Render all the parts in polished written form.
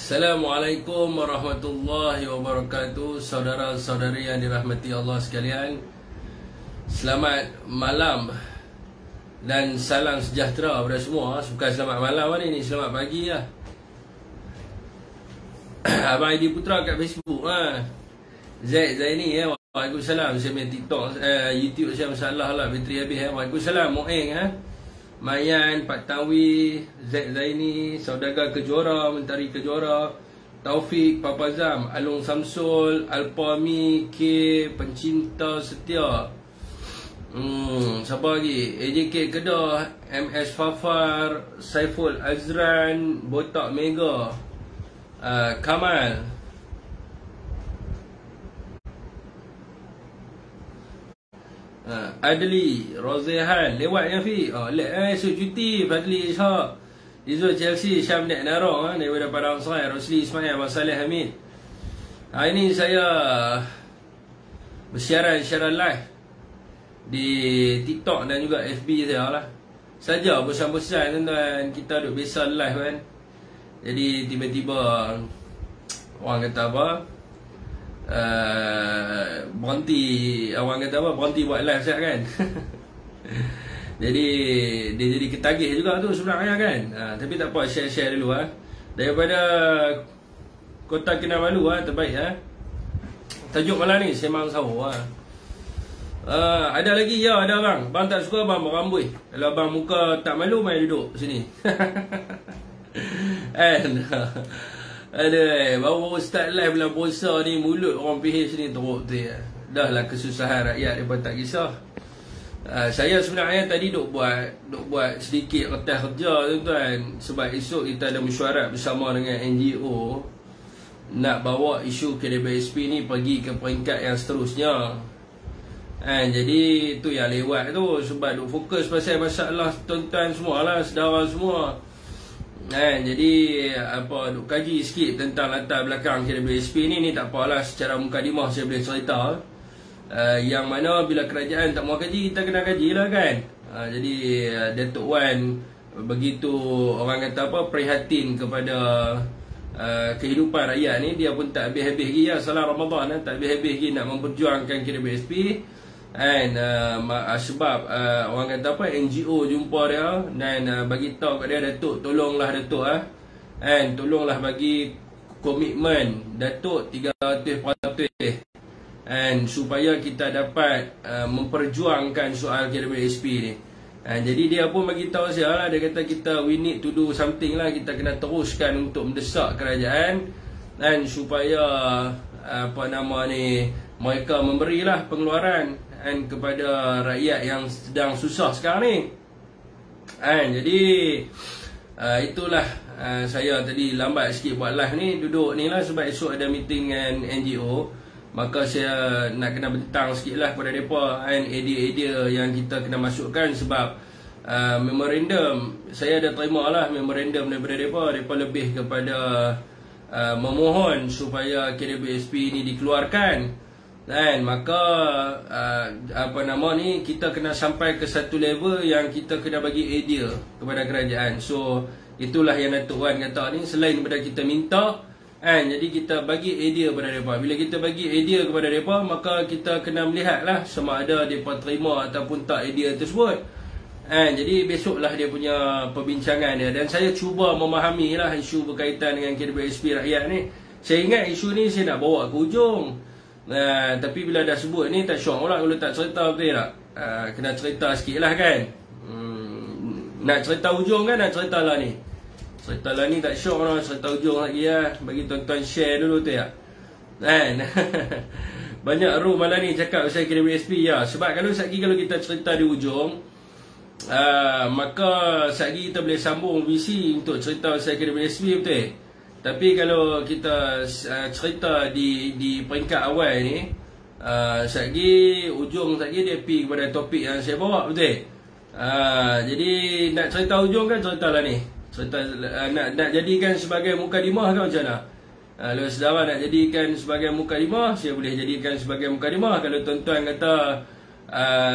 Assalamualaikum warahmatullahi wabarakatuh. Saudara-saudari yang dirahmati Allah sekalian, selamat malam dan salam sejahtera kepada semua. Bukan selamat malam hari ni, selamat pagi lah. Abang Edi Putra kat Facebook Zaid Zaini Waalaikumsalam. Saya main TikTok, YouTube saya masalah lah, bateri habis Waalaikumsalam. Moeng Mayan, Pak Tawi, Zaid Zaini, Saudagar Kejora, Mentari Kejora, Taufik, Papa Zam, Alung Samsul, Alpami, K, Pencinta Setia, siapa lagi? AJK Kedah, MS Fafar, Saiful Azran, Botak Mega, Kamal, Adli, Rozehan, lewat yang Fi. Esok cuti, Fadli Ishak, Izul Chelsea, Syam Nek Narong daripada Padang Serai, Rosli Ismail, Masalih Hamid. Hari ini saya bersiaran secara live di TikTok dan juga FB saya lah. Saja bosan-bosan tuan-tuan, kita duduk biasa live kan. Jadi tiba-tiba orang kata apa, berhenti, orang kata apa, berhenti buat live siap kan. Jadi dia jadi ketagih juga tu sebenarnya kan. Tapi tak apa, share-share dulu daripada Kota Kinabalu terbaik tajuk malam ni Sembang Sahur ada lagi ada bang tak suka bang berambut. Kalau bang muka tak malu, main duduk sini. Baru start live bulan puasa ni, mulut orang PH ni teruk tu Dah lah kesusahan rakyat, mereka tak kisah. Saya sebenarnya tadi duk buat sedikit kertas kerja tuan-tuan. Sebab esok kita ada mesyuarat bersama dengan NGO nak bawa isu KDBSP ni pergi ke peringkat yang seterusnya. Jadi tu yang lewat tu. Sebab duk fokus pasal masalah tuan-tuan semua lah, saudara semua. Jadi duk kaji sikit tentang latar belakang KDBSP ni tak apalah, secara mukadimah saya boleh cerita. Yang mana bila kerajaan tak mau kaji, kita kena kaji lah kan. Jadi Datuk Wan begitu orang kata apa, prihatin kepada kehidupan rakyat ni. Dia pun tak habis-habis lagi salah Ramadan tak habis-habis lagi nak memperjuangkan KDBSP. Sebab orang kata apa, NGO jumpa dia dan bagi tahu kat dia, Datuk tolonglah Datuk tolonglah bagi komitmen Datuk 300% supaya kita dapat memperjuangkan soal KDBSP ni. Jadi dia pun bagi tahu saya lah, dia kata we need to do something lah, kita kena teruskan untuk mendesak kerajaan supaya mereka memberilah pengeluaran kepada rakyat yang sedang susah sekarang ni. Jadi itulah saya tadi lambat sikit buat live ni, duduk ni lah sebab esok ada meeting dengan NGO. Maka saya nak kena bentang sikit lah kepada mereka idea-idea yang kita kena masukkan. Sebab memorandum, saya dah terima lah memorandum daripada mereka lebih kepada memohon supaya KDBSP ni dikeluarkan. Maka kita kena sampai ke satu level yang kita kena bagi idea kepada kerajaan. So itulah yang Datuk Wan kata ni, selain daripada kita minta, jadi kita bagi idea kepada mereka. Bila kita bagi idea kepada mereka, maka kita kena melihat lah sama ada mereka terima ataupun tak idea tersebut. Jadi besoklah dia punya perbincangan dia. Dan saya cuba memahami lah isu berkaitan dengan KDBSP rakyat ni. Saya ingat isu ni saya nak bawa ke hujung. Tapi bila dah sebut ni tak syok pula kalau tak cerita, betul tak? Kena cerita sikit lah kan. Nak cerita hujung kan, nak cerita lah ni. Cerita lah ni tak syok lah, cerita hujung lagi lah. Bagi tuan-tuan share dulu tu banyak room malam ni cakap pasal KDBSP sebab kalau kita cerita di hujung, maka sekali kita boleh sambung visi untuk cerita pasal KDBSP, betul. Tapi kalau kita cerita di peringkat awal ni, sekali ujung sekali dia pergi kepada topik yang saya bawa, betul. Jadi nak cerita hujung kan, cerita lah ni. Cerita nak jadikan sebagai mukadimah kan macam mana? Kalau saudara nak jadikan sebagai mukadimah, saya boleh jadikan sebagai mukadimah. Kalau tuan-tuan kata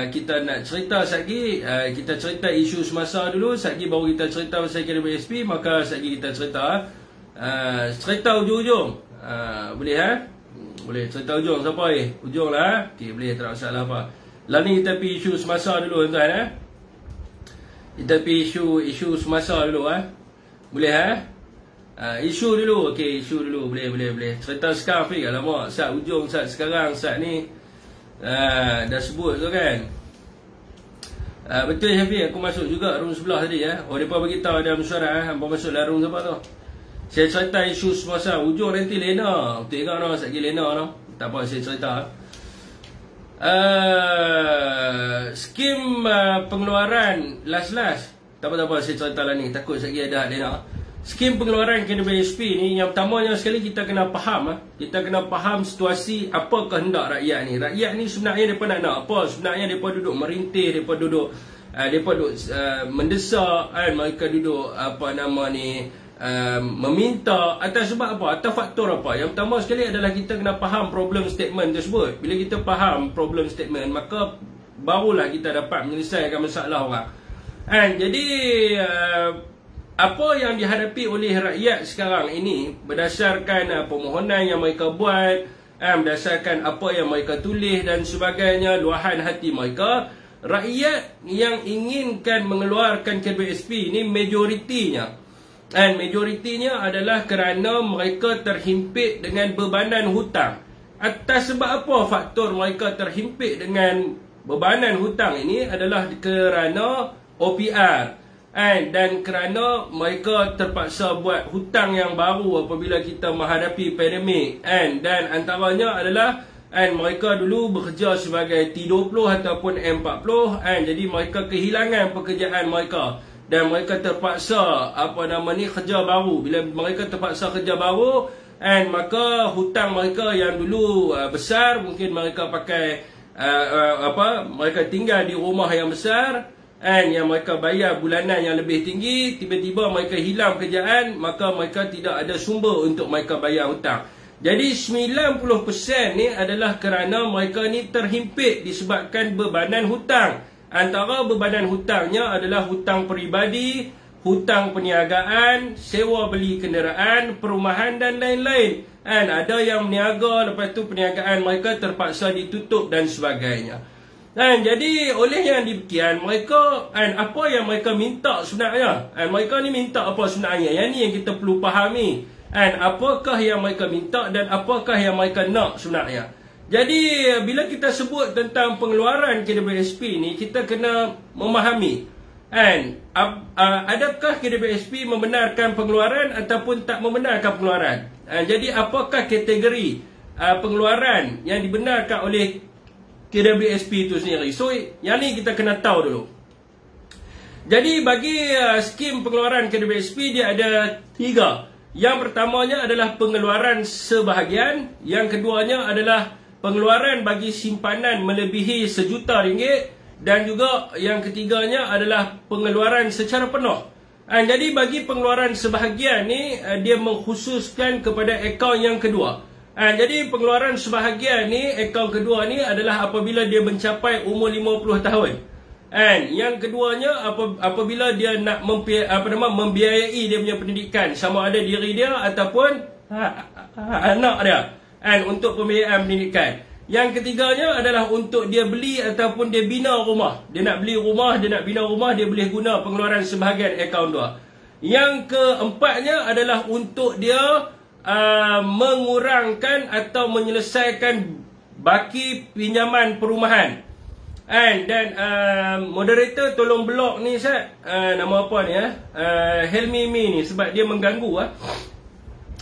kita nak cerita sekali, kita cerita isu semasa dulu, sekali baru kita cerita pasal KDBSP, maka sekali kita cerita Cerita ujung-ujung. Boleh boleh cerita ujung siapa ujung lah. Okey, boleh, tak ada masalah apa. Lah ni kita pergi isu semasa dulu tuan-tuan. Kita pergi isu semasa dulu Boleh isu dulu. Okey, isu dulu. Boleh. Cerita sekarang Fik, alamak, saat ujung, saat sekarang, saat ni dah sebut tu kan. Betul Syafiq, aku masuk juga room sebelah tadi Oh, mereka beritahu ada mesyuarat Hampa masuk dalam room siapa tu. Saya cerita isu semasa ujung nanti Lena. Betul kan sekali Lena tak apa, saya cerita skim pengeluaran last tak apa saya cerita lah ni, takut sekali ada Lena. Skim pengeluaran KWSP ni, yang pertamanya sekali kita kena faham kita kena faham situasi apa kehendak rakyat ni. Rakyat ni sebenarnya mereka nak apa? Sebenarnya mereka duduk merintih, mereka duduk mendesak mereka duduk meminta atas sebab apa? Atas faktor apa? Yang pertama sekali adalah kita kena faham problem statement tersebut. Bila kita faham problem statement, maka barulah kita dapat menyelesaikan masalah orang. Jadi apa yang dihadapi oleh rakyat sekarang ini berdasarkan permohonan yang mereka buat, berdasarkan apa yang mereka tulis dan sebagainya, luahan hati mereka, rakyat yang inginkan mengeluarkan KWSP ini majoritinya adalah kerana mereka terhimpit dengan bebanan hutang. Atas sebab apa faktor mereka terhimpit dengan bebanan hutang ini adalah kerana OPR dan kerana mereka terpaksa buat hutang yang baru apabila kita menghadapi pandemik dan antaranya adalah mereka dulu bekerja sebagai T20 ataupun M40 jadi mereka kehilangan pekerjaan mereka dan mereka terpaksa kerja baru. Bila mereka terpaksa kerja baru maka hutang mereka yang dulu besar, mungkin mereka pakai mereka tinggal di rumah yang besar yang mereka bayar bulanan yang lebih tinggi, tiba-tiba mereka hilang kerjaan, maka mereka tidak ada sumber untuk mereka bayar hutang. Jadi 90% ni adalah kerana mereka ni terhimpit disebabkan bebanan hutang. Antara bebanan hutangnya adalah hutang peribadi, hutang perniagaan, sewa beli kenderaan, perumahan dan lain-lain. Ada yang meniaga, lepas tu perniagaan mereka terpaksa ditutup dan sebagainya. Jadi oleh yang demikian, mereka apa yang mereka minta sebenarnya? Mereka ni minta apa sebenarnya? Yang ni yang kita perlu fahami. Apakah yang mereka minta dan apakah yang mereka nak sebenarnya? Jadi bila kita sebut tentang pengeluaran KWSP ni, kita kena memahami adakah KWSP membenarkan pengeluaran ataupun tak membenarkan pengeluaran. Jadi apakah kategori pengeluaran yang dibenarkan oleh KWSP itu sendiri. So yang ni kita kena tahu dulu. Jadi bagi skim pengeluaran KWSP, dia ada 3. Yang pertamanya adalah pengeluaran sebahagian, yang keduanya adalah pengeluaran bagi simpanan melebihi RM1,000,000 dan juga yang ketiganya adalah pengeluaran secara penuh. Jadi bagi pengeluaran sebahagian ni, dia mengkhususkan kepada akaun yang kedua. Jadi pengeluaran sebahagian ni, akaun kedua ni adalah apabila dia mencapai umur 50 tahun. Yang keduanya apabila dia nak membiayai dia punya pendidikan, sama ada diri dia ataupun anak dia untuk pembiayaan pendidikan. Yang ketiganya adalah untuk dia beli ataupun dia bina rumah. Dia nak beli rumah, dia nak bina rumah, dia boleh guna pengeluaran sebahagian akaun 2. Yang keempatnya adalah untuk dia mengurangkan atau menyelesaikan baki pinjaman perumahan. Dan moderator tolong blok ni Ustaz, nama apa ni Helmi Mi ni, sebab dia mengganggu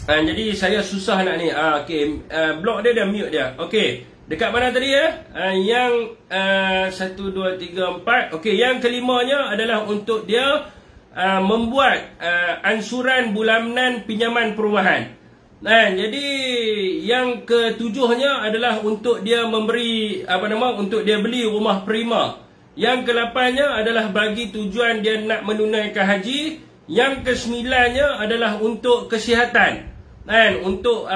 jadi saya susah nak ni. Okey, blok dia dah mute dia. Okey, dekat mana tadi yang 1 2 3 4. Okey, yang kelimanya adalah untuk dia membuat ansuran bulanan pinjaman perumahan. Jadi yang ketujuhnya adalah untuk dia memberi untuk dia beli rumah prima. Yang ke-8-nya adalah bagi tujuan dia nak menunaikan haji. Yang ke-9-nya adalah untuk kesihatan. Untuk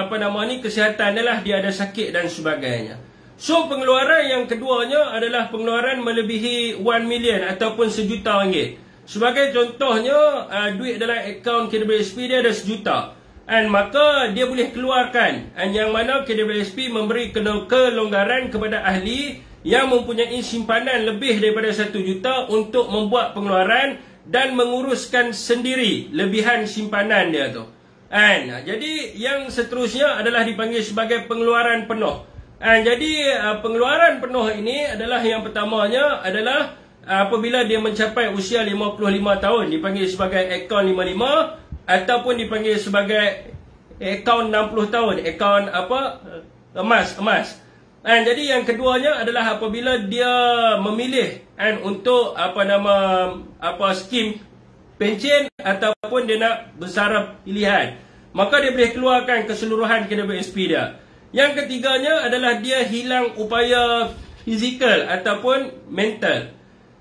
kesihatan adalah dia ada sakit dan sebagainya. So pengeluaran yang keduanya adalah pengeluaran melebihi 1 million ataupun RM1,000,000. Sebagai contohnya, duit dalam akaun KWSP dia ada RM1,000,000. maka dia boleh keluarkan, yang mana KWSP memberi kelonggaran kepada ahli yang mempunyai simpanan lebih daripada 1 juta untuk membuat pengeluaran dan menguruskan sendiri lebihan simpanan dia tu. Jadi yang seterusnya adalah dipanggil sebagai pengeluaran penuh. Jadi pengeluaran penuh ini adalah yang pertamanya adalah apabila dia mencapai usia 55 tahun dipanggil sebagai akaun 55, ataupun dipanggil sebagai akaun 60 tahun, akaun emas. Jadi yang keduanya adalah apabila dia memilih untuk skim pencen ataupun dia nak bersara pilihan, maka dia boleh keluarkan keseluruhan KWSP dia. Yang ketiganya adalah dia hilang upaya fizikal ataupun mental.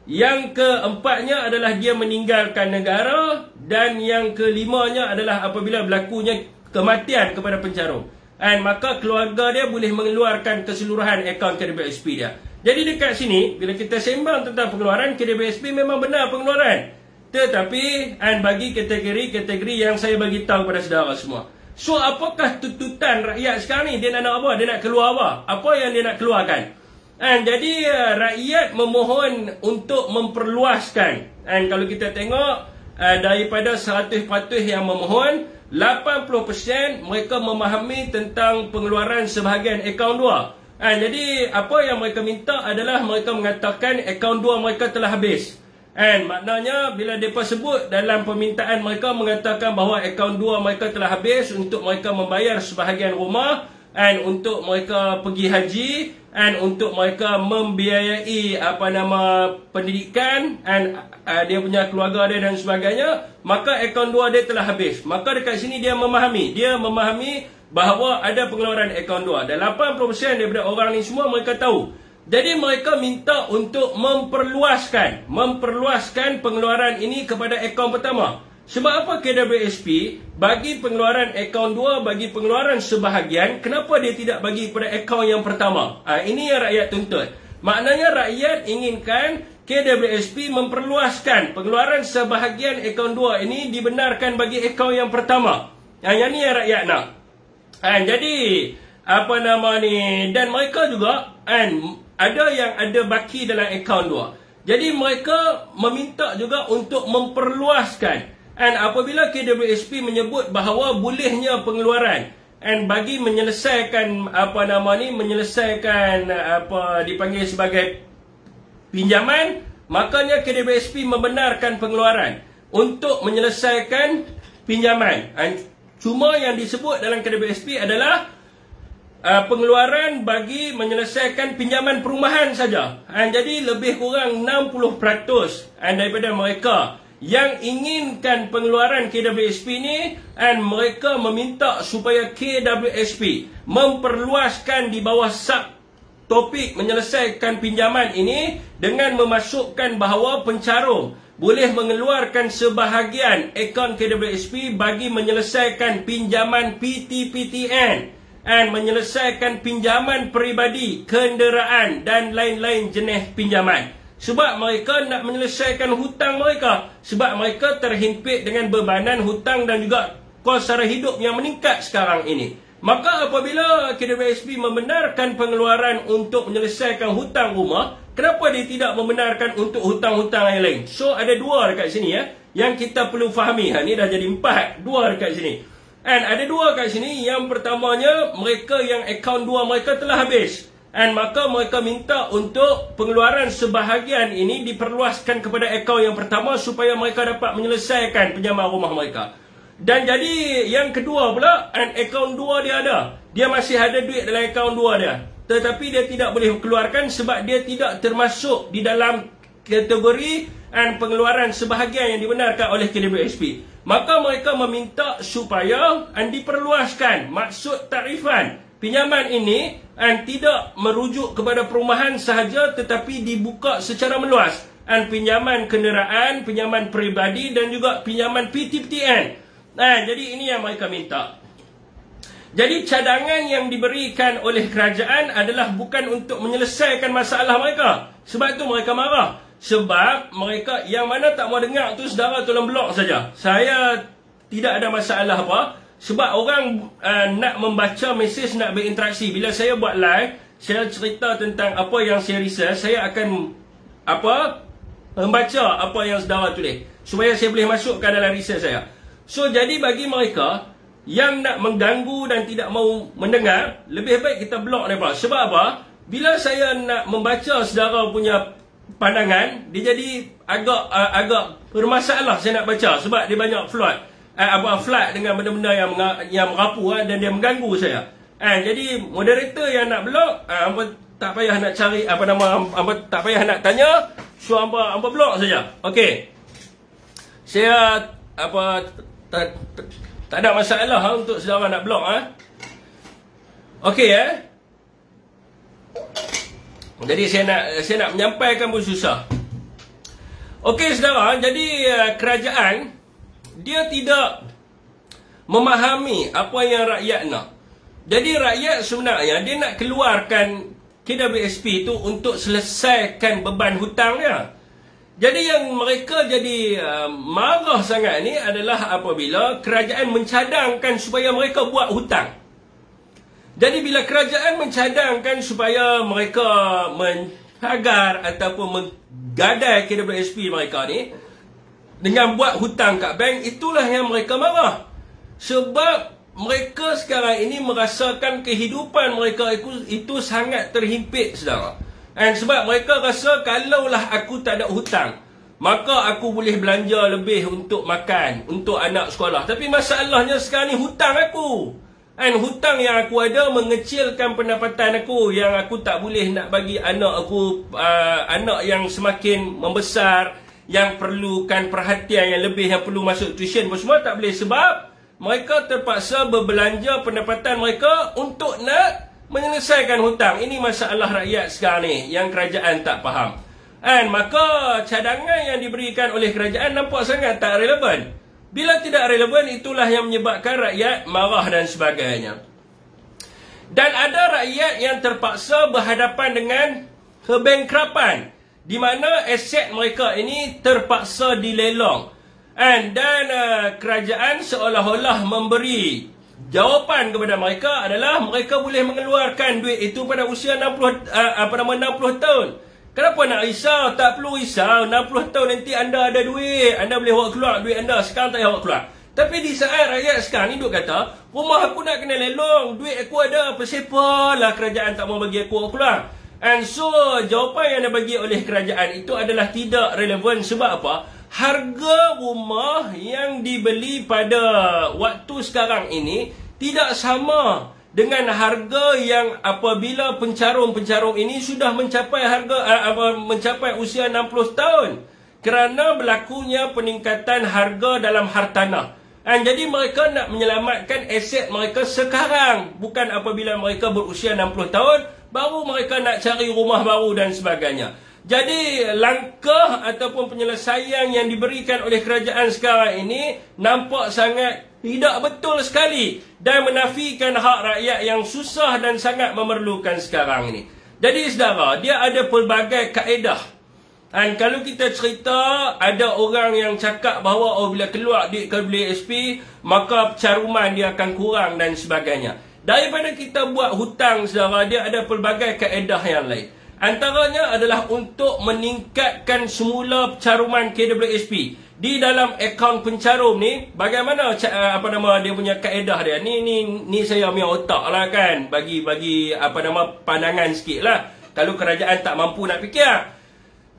Yang keempatnya adalah dia meninggalkan negara. Dan yang kelimanya adalah apabila berlakunya kematian kepada pencarum. Maka keluarga dia boleh mengeluarkan keseluruhan akaun KWSP dia. Jadi dekat sini, bila kita sembang tentang pengeluaran, KWSP memang benar pengeluaran. Tetapi bagi kategori-kategori yang saya bagi tahu kepada saudara semua. So apakah tuntutan rakyat sekarang ni? Dia nak apa? Dia nak keluar apa? Apa yang dia nak keluarkan? Jadi rakyat memohon untuk memperluaskan. Kalau kita tengok daripada 100% yang memohon, 80% mereka memahami tentang pengeluaran sebahagian akaun 2. Jadi apa yang mereka minta adalah mereka mengatakan akaun 2 mereka telah habis. Maknanya bila mereka sebut dalam permintaan mereka mengatakan bahawa akaun 2 mereka telah habis untuk mereka membayar sebahagian rumah, untuk mereka pergi haji, untuk mereka membiayai pendidikan dia punya keluarga dia dan sebagainya, maka akaun 2 dia telah habis. Maka dekat sini dia memahami bahawa ada pengeluaran akaun 2. Dan 80% daripada orang ni semua mereka tahu. Jadi mereka minta untuk memperluaskan pengeluaran ini kepada akaun pertama. Sebab apa KWSP bagi pengeluaran akaun 2, bagi pengeluaran sebahagian, kenapa dia tidak bagi kepada akaun yang pertama? Ini yang rakyat tuntut. Maknanya rakyat inginkan KWSP memperluaskan pengeluaran sebahagian akaun 2 ini dibenarkan bagi akaun yang pertama. Yang ni yang rakyat nak. Jadi dan mereka juga ada yang ada baki dalam akaun 2. Jadi mereka meminta juga untuk memperluaskan. Apabila KWSP menyebut bahawa bolehnya pengeluaran bagi menyelesaikan dipanggil sebagai pinjaman, makanya KWSP membenarkan pengeluaran untuk menyelesaikan pinjaman. Cuma yang disebut dalam KWSP adalah pengeluaran bagi menyelesaikan pinjaman perumahan saja. Jadi lebih kurang 60% daripada mereka yang inginkan pengeluaran KWSP ni, mereka meminta supaya KWSP memperluaskan di bawah topik menyelesaikan pinjaman ini dengan memasukkan bahawa pencarum boleh mengeluarkan sebahagian akaun KWSP bagi menyelesaikan pinjaman PTPTN menyelesaikan pinjaman peribadi, kenderaan dan lain-lain jenis pinjaman. Sebab mereka nak menyelesaikan hutang mereka. Sebab mereka terhimpit dengan bebanan hutang dan juga kos sara hidup yang meningkat sekarang ini. Maka apabila KWSP membenarkan pengeluaran untuk menyelesaikan hutang rumah, kenapa dia tidak membenarkan untuk hutang-hutang yang lain? So ada dua dekat sini yang kita perlu fahami. Ni dah jadi 4. Dua dekat sini. Ada dua kat sini. Yang pertamanya, mereka yang akaun 2 mereka telah habis. Maka mereka minta untuk pengeluaran sebahagian ini diperluaskan kepada akaun yang pertama supaya mereka dapat menyelesaikan pinjaman rumah mereka. Dan jadi yang kedua pula, akaun 2 dia ada. Dia masih ada duit dalam akaun 2 dia. Tetapi dia tidak boleh keluarkan sebab dia tidak termasuk di dalam kategori pengeluaran sebahagian yang dibenarkan oleh KWSP. Maka mereka meminta supaya diperluaskan maksud takrifan pinjaman ini tidak merujuk kepada perumahan sahaja tetapi dibuka secara meluas. Pinjaman kenderaan, pinjaman peribadi dan juga pinjaman PTPTN. Jadi ini yang mereka minta. Jadi cadangan yang diberikan oleh kerajaan adalah bukan untuk menyelesaikan masalah mereka. Sebab itu mereka marah. Sebab mereka yang mana tak mau dengar tu saudara tolong blok saja. Saya tidak ada masalah apa. Sebab orang nak membaca mesej, nak berinteraksi. Bila saya buat live, saya cerita tentang apa yang saya research, saya akan membaca apa yang saudara tulis, supaya saya boleh masukkan dalam research saya. So, jadi bagi mereka yang nak mengganggu dan tidak mau mendengar, lebih baik kita block mereka. Sebab apa? Bila saya nak membaca saudara punya pandangan, dia jadi agak bermasalah saya nak baca. Sebab dia banyak flood dengan benda-benda yang merapu dan dia mengganggu saya. Jadi moderator yang nak block, tak payah nak cari tak payah nak tanya, so hangpa block saja. Okey. Saya tak ada masalah untuk saudara nak block Okey Jadi saya nak menyampaikan pun susah. Okey saudara, jadi kerajaan dia tidak memahami apa yang rakyat nak. Jadi rakyat sebenarnya dia nak keluarkan KWSP itu untuk selesaikan beban hutangnya. Jadi yang mereka jadi marah sangat ni adalah apabila kerajaan mencadangkan supaya mereka buat hutang. Jadi bila kerajaan mencadangkan supaya mereka menghagar ataupun menggadai KWSP mereka ni dengan buat hutang kat bank, itulah yang mereka marah. Sebab mereka sekarang ini merasakan kehidupan mereka itu sangat terhimpit, saudara. Dan sebab mereka rasa kalaulah aku tak ada hutang, maka aku boleh belanja lebih untuk makan, untuk anak sekolah. Tapi masalahnya sekarang ni hutang aku. Dan hutang yang aku ada mengecilkan pendapatan aku, yang aku tak boleh nak bagi anak aku, anak yang semakin membesar, yang perlukan perhatian yang lebih, yang perlu masuk tuition pun semua tak boleh. Sebab mereka terpaksa berbelanja pendapatan mereka untuk nak menyelesaikan hutang. Ini masalah rakyat sekarang ni yang kerajaan tak faham. Dan maka cadangan yang diberikan oleh kerajaan nampak sangat tak relevan. Bila tidak relevan, itulah yang menyebabkan rakyat marah dan sebagainya. Dan ada rakyat yang terpaksa berhadapan dengan kebangkrapan, di mana aset mereka ini terpaksa dilelong. Dan kerajaan seolah-olah memberi jawapan kepada mereka adalah mereka boleh mengeluarkan duit itu pada usia 60 tahun. Kenapa nak risau? Tak perlu risau. 60 tahun nanti anda ada duit, anda boleh bawa keluar duit anda. Sekarang tak payah bawa keluar. Tapi di saat rakyat sekarang ni duk kata, rumah aku nak kena lelong, duit aku ada, persepalah kerajaan tak mau bagi aku keluar. And so, jawapan yang dibagi oleh kerajaan itu adalah tidak relevan. Sebab apa? Harga rumah yang dibeli pada waktu sekarang ini tidak sama dengan harga yang apabila pencarum-pencarum ini sudah mencapai mencapai usia 60 tahun. Kerana berlakunya peningkatan harga dalam hartanah. Dan jadi mereka nak menyelamatkan aset mereka sekarang, bukan apabila mereka berusia 60 tahun baru mereka nak cari rumah baru dan sebagainya. Jadi langkah ataupun penyelesaian yang diberikan oleh kerajaan sekarang ini nampak sangat tidak betul sekali dan menafikan hak rakyat yang susah dan sangat memerlukan sekarang ini. Jadi saudara, dia ada pelbagai kaedah. Dan kalau kita cerita, ada orang yang cakap bahawa bila keluar duit KWSP, maka caruman dia akan kurang dan sebagainya. Daripada kita buat hutang, saudara, dia ada pelbagai kaedah yang lain. Antaranya adalah untuk meningkatkan semula caruman KWSP. Di dalam akaun pencarum ni, bagaimana dia punya kaedah dia? Ni saya punya otak lah kan. Bagi pandangan sikit lah. Kalau kerajaan tak mampu nak fikir.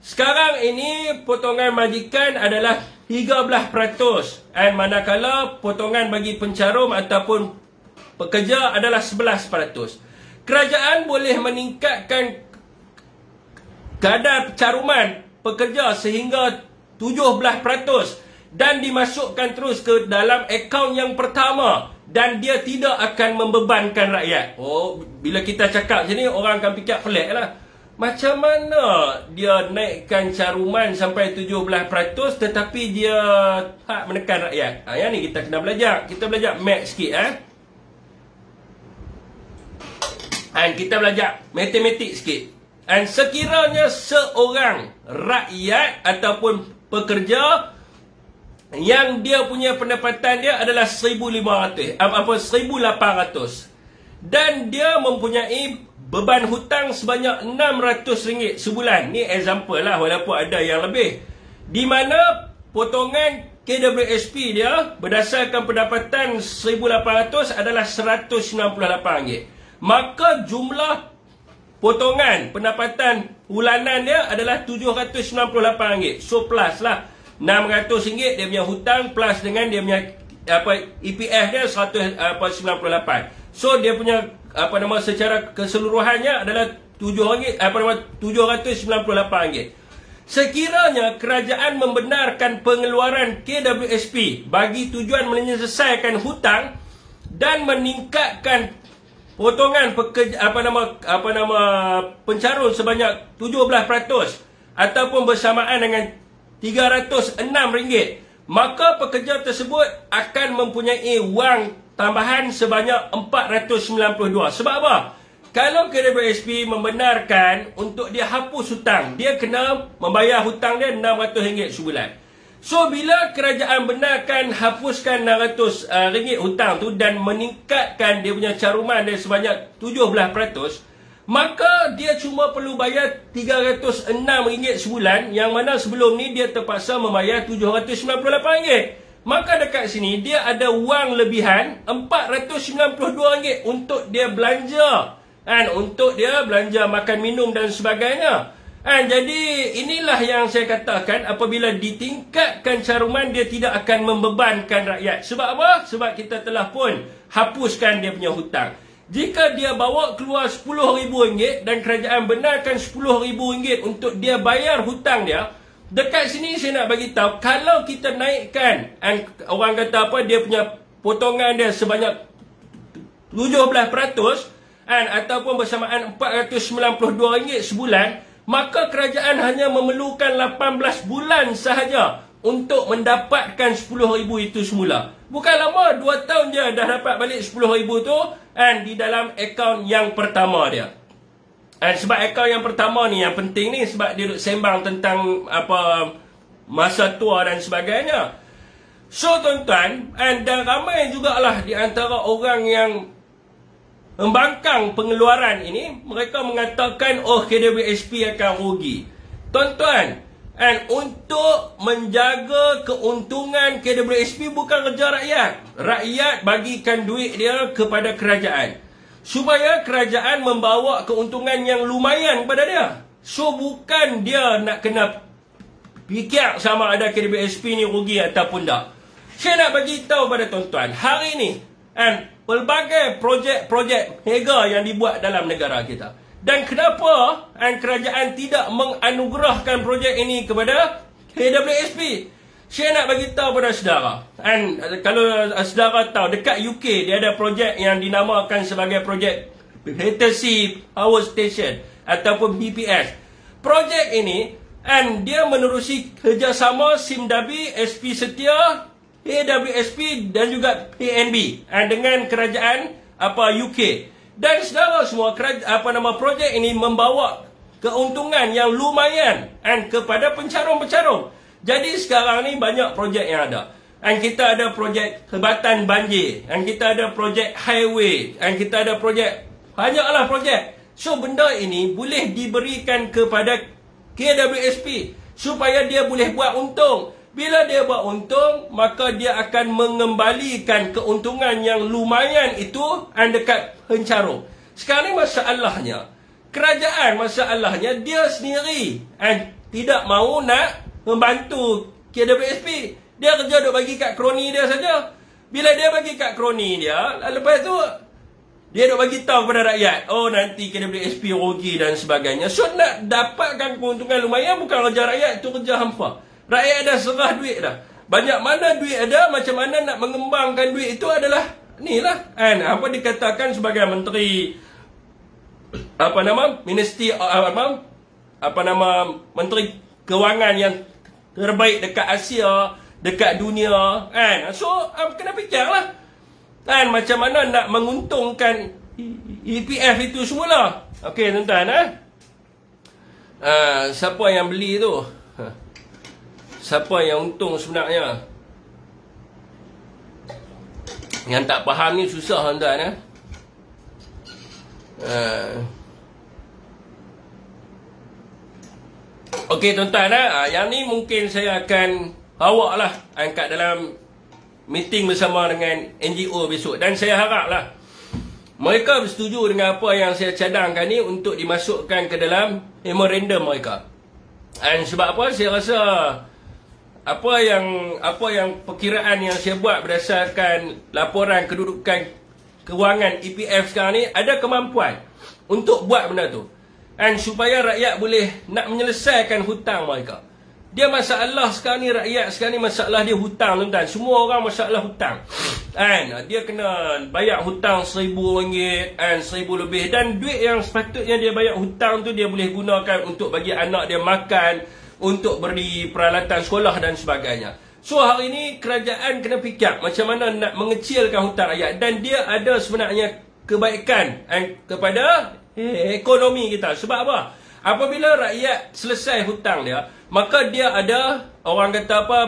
Sekarang ini potongan majikan adalah 13%. Dan manakala potongan bagi pencarum ataupun pekerja adalah 11%. Kerajaan boleh meningkatkan kadar caruman pekerja sehingga 17% dan dimasukkan terus ke dalam akaun yang pertama dan dia tidak akan membebankan rakyat. Oh, bila kita cakap macam ni orang akan fikir pelik lah. Macam mana dia naikkan caruman sampai 17% tetapi dia tak menekan rakyat? Yang ni kita kena belajar. Kita belajar math sikit Dan kita belajar matematik sikit. Dan sekiranya seorang rakyat ataupun pekerja yang dia punya pendapatan dia adalah 1,500, 1,800, dan dia mempunyai beban hutang sebanyak RM600 sebulan. Ni example lah, walaupun ada yang lebih, di mana potongan KWSP dia berdasarkan pendapatan 1,800 adalah RM198. Maka jumlah potongan pendapatan bulanan dia adalah RM798. So plus lah RM600 dia punya hutang, plus dengan dia punya EPF dia 198. So dia punya secara keseluruhannya adalah RM798. Sekiranya kerajaan membenarkan pengeluaran KWSP bagi tujuan menyelesaikan hutang dan meningkatkan potongan pencarun sebanyak 17% ataupun bersamaan dengan RM306, maka pekerja tersebut akan mempunyai wang tambahan sebanyak RM492. Sebab apa? Kalau KWSP membenarkan untuk dia hapus hutang, dia kena membayar hutang dia RM600 sebulan. So, bila kerajaan benarkan hapuskan RM600 hutang tu dan meningkatkan dia punya caruman dia sebanyak 17%, maka dia cuma perlu bayar RM306 sebulan, yang mana sebelum ni dia terpaksa membayar RM798. Maka dekat sini dia ada wang lebihan RM492 untuk dia belanja, untuk dia belanja makan minum dan sebagainya. Jadi inilah yang saya katakan, apabila ditingkatkan caruman, dia tidak akan membebankan rakyat. Sebab apa? Sebab kita telah pun hapuskan dia punya hutang. Jika dia bawa keluar RM10,000 dan kerajaan benarkan RM10,000 untuk dia bayar hutang dia, dekat sini saya nak bagi tahu, kalau kita naikkan, orang kata dia punya potongan dia sebanyak 17%, ataupun bersamaan RM492 sebulan, maka kerajaan hanya memerlukan 18 bulan sahaja untuk mendapatkan RM10,000 itu semula. Bukan lama, 2 tahun je dah dapat balik RM10,000 tu, di dalam akaun yang pertama dia. Sebab akaun yang pertama ni yang penting ni, sebab dia duk sembang tentang masa tua dan sebagainya. So tuan-tuan, dan ramai jugalah di antara orang yang membangkang pengeluaran ini, mereka mengatakan KWSP akan rugi. Tuan-tuan, untuk menjaga keuntungan KWSP bukan kerja rakyat. Rakyat bagikan duit dia kepada kerajaan supaya kerajaan membawa keuntungan yang lumayan pada dia. So bukan dia nak kena fikir sama ada KWSP ni rugi ataupun tak. Saya nak bagi tahu pada tuan-tuan, hari ni pelbagai projek-projek mega yang dibuat dalam negara kita. Dan kenapa kerajaan tidak menganugerahkan projek ini kepada KWSP? Saya nak bagi tahu pada saudara. Kalau saudara tahu, dekat UK dia ada projek yang dinamakan sebagai projek Battersea Power Station ataupun BPS. Projek ini dia menerusi kerjasama SIMDABI, SP Setia, KWSP dan juga PNB dengan kerajaan UK. Dan saudara semua, projek ini membawa keuntungan yang lumayan kepada pencarung-pencarung. Jadi sekarang ni banyak projek yang ada. Kita ada projek hebatan banjir, kita ada projek highway, kita ada projek, banyaklah projek. So benda ini boleh diberikan kepada KWSP supaya dia boleh buat untung. Bila dia buat untung, maka dia akan mengembalikan keuntungan yang lumayan itu dekat pencarung. Sekarang ni masalahnya, kerajaan masalahnya dia sendiri tidak mahu nak membantu KWSP. Dia kerja duk bagi kat kroni dia saja. Bila dia bagi kat kroni dia, lepas tu dia duk bagi tahu kepada rakyat, nanti KWSP rugi dan sebagainya. So nak dapatkan keuntungan lumayan bukan kerja rakyat, itu kerja hampa. Rakyat dah serah duit dah. Banyak mana duit ada, macam mana nak mengembangkan duit itu adalah ni lah. Apa dikatakan sebagai menteri ministry menteri kewangan yang terbaik dekat Asia, dekat dunia, so kena fikirlah macam mana nak menguntungkan EPF itu semula. Okey tuan-tuan, siapa yang beli tu? Siapa yang untung sebenarnya? Yang tak faham ni susah tuan-tuan. Okey tuan-tuan, yang ni mungkin saya akan bawa lah angkat dalam meeting bersama dengan NGO besok. Dan saya harap lah mereka bersetuju dengan apa yang saya cadangkan ni untuk dimasukkan ke dalam memorandum mereka. Dan sebab apa? Saya rasa apa yang perkiraan yang saya buat berdasarkan laporan kedudukan kewangan EPF sekarang ni, ada kemampuan untuk buat benda tu. Dan supaya rakyat boleh nak menyelesaikan hutang mereka. Dia masalah sekarang ni, rakyat sekarang ni masalah dia hutang tuan-tuan. Semua orang masalah hutang. And dia kena bayar hutang RM1,000 and RM1,000 lebih. Dan duit yang sepatutnya dia bayar hutang tu dia boleh gunakan untuk bagi anak dia makan, untuk beri peralatan sekolah dan sebagainya. So hari ni kerajaan kena fikir macam mana nak mengecilkan hutang rakyat. Dan dia ada sebenarnya kebaikan kepada ekonomi kita. Sebab apa? Apabila rakyat selesai hutang dia, maka dia ada, orang kata apa,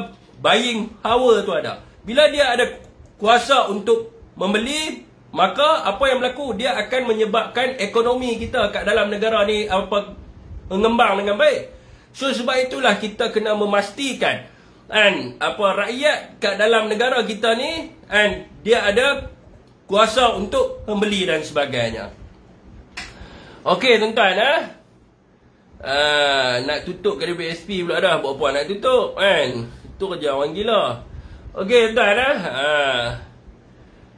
buying power tu ada. Bila dia ada kuasa untuk membeli, maka apa yang berlaku? Dia akan menyebabkan ekonomi kita kat dalam negara ni mengembang dengan baik. So sebab itulah kita kena memastikan rakyat kat dalam negara kita ni dia ada kuasa untuk membeli dan sebagainya. Okey tuan-tuan, nak tutup ke BSP pula dah. Buat apa nak tutup kan? Itu kerja orang gila. Okey tuan-tuan,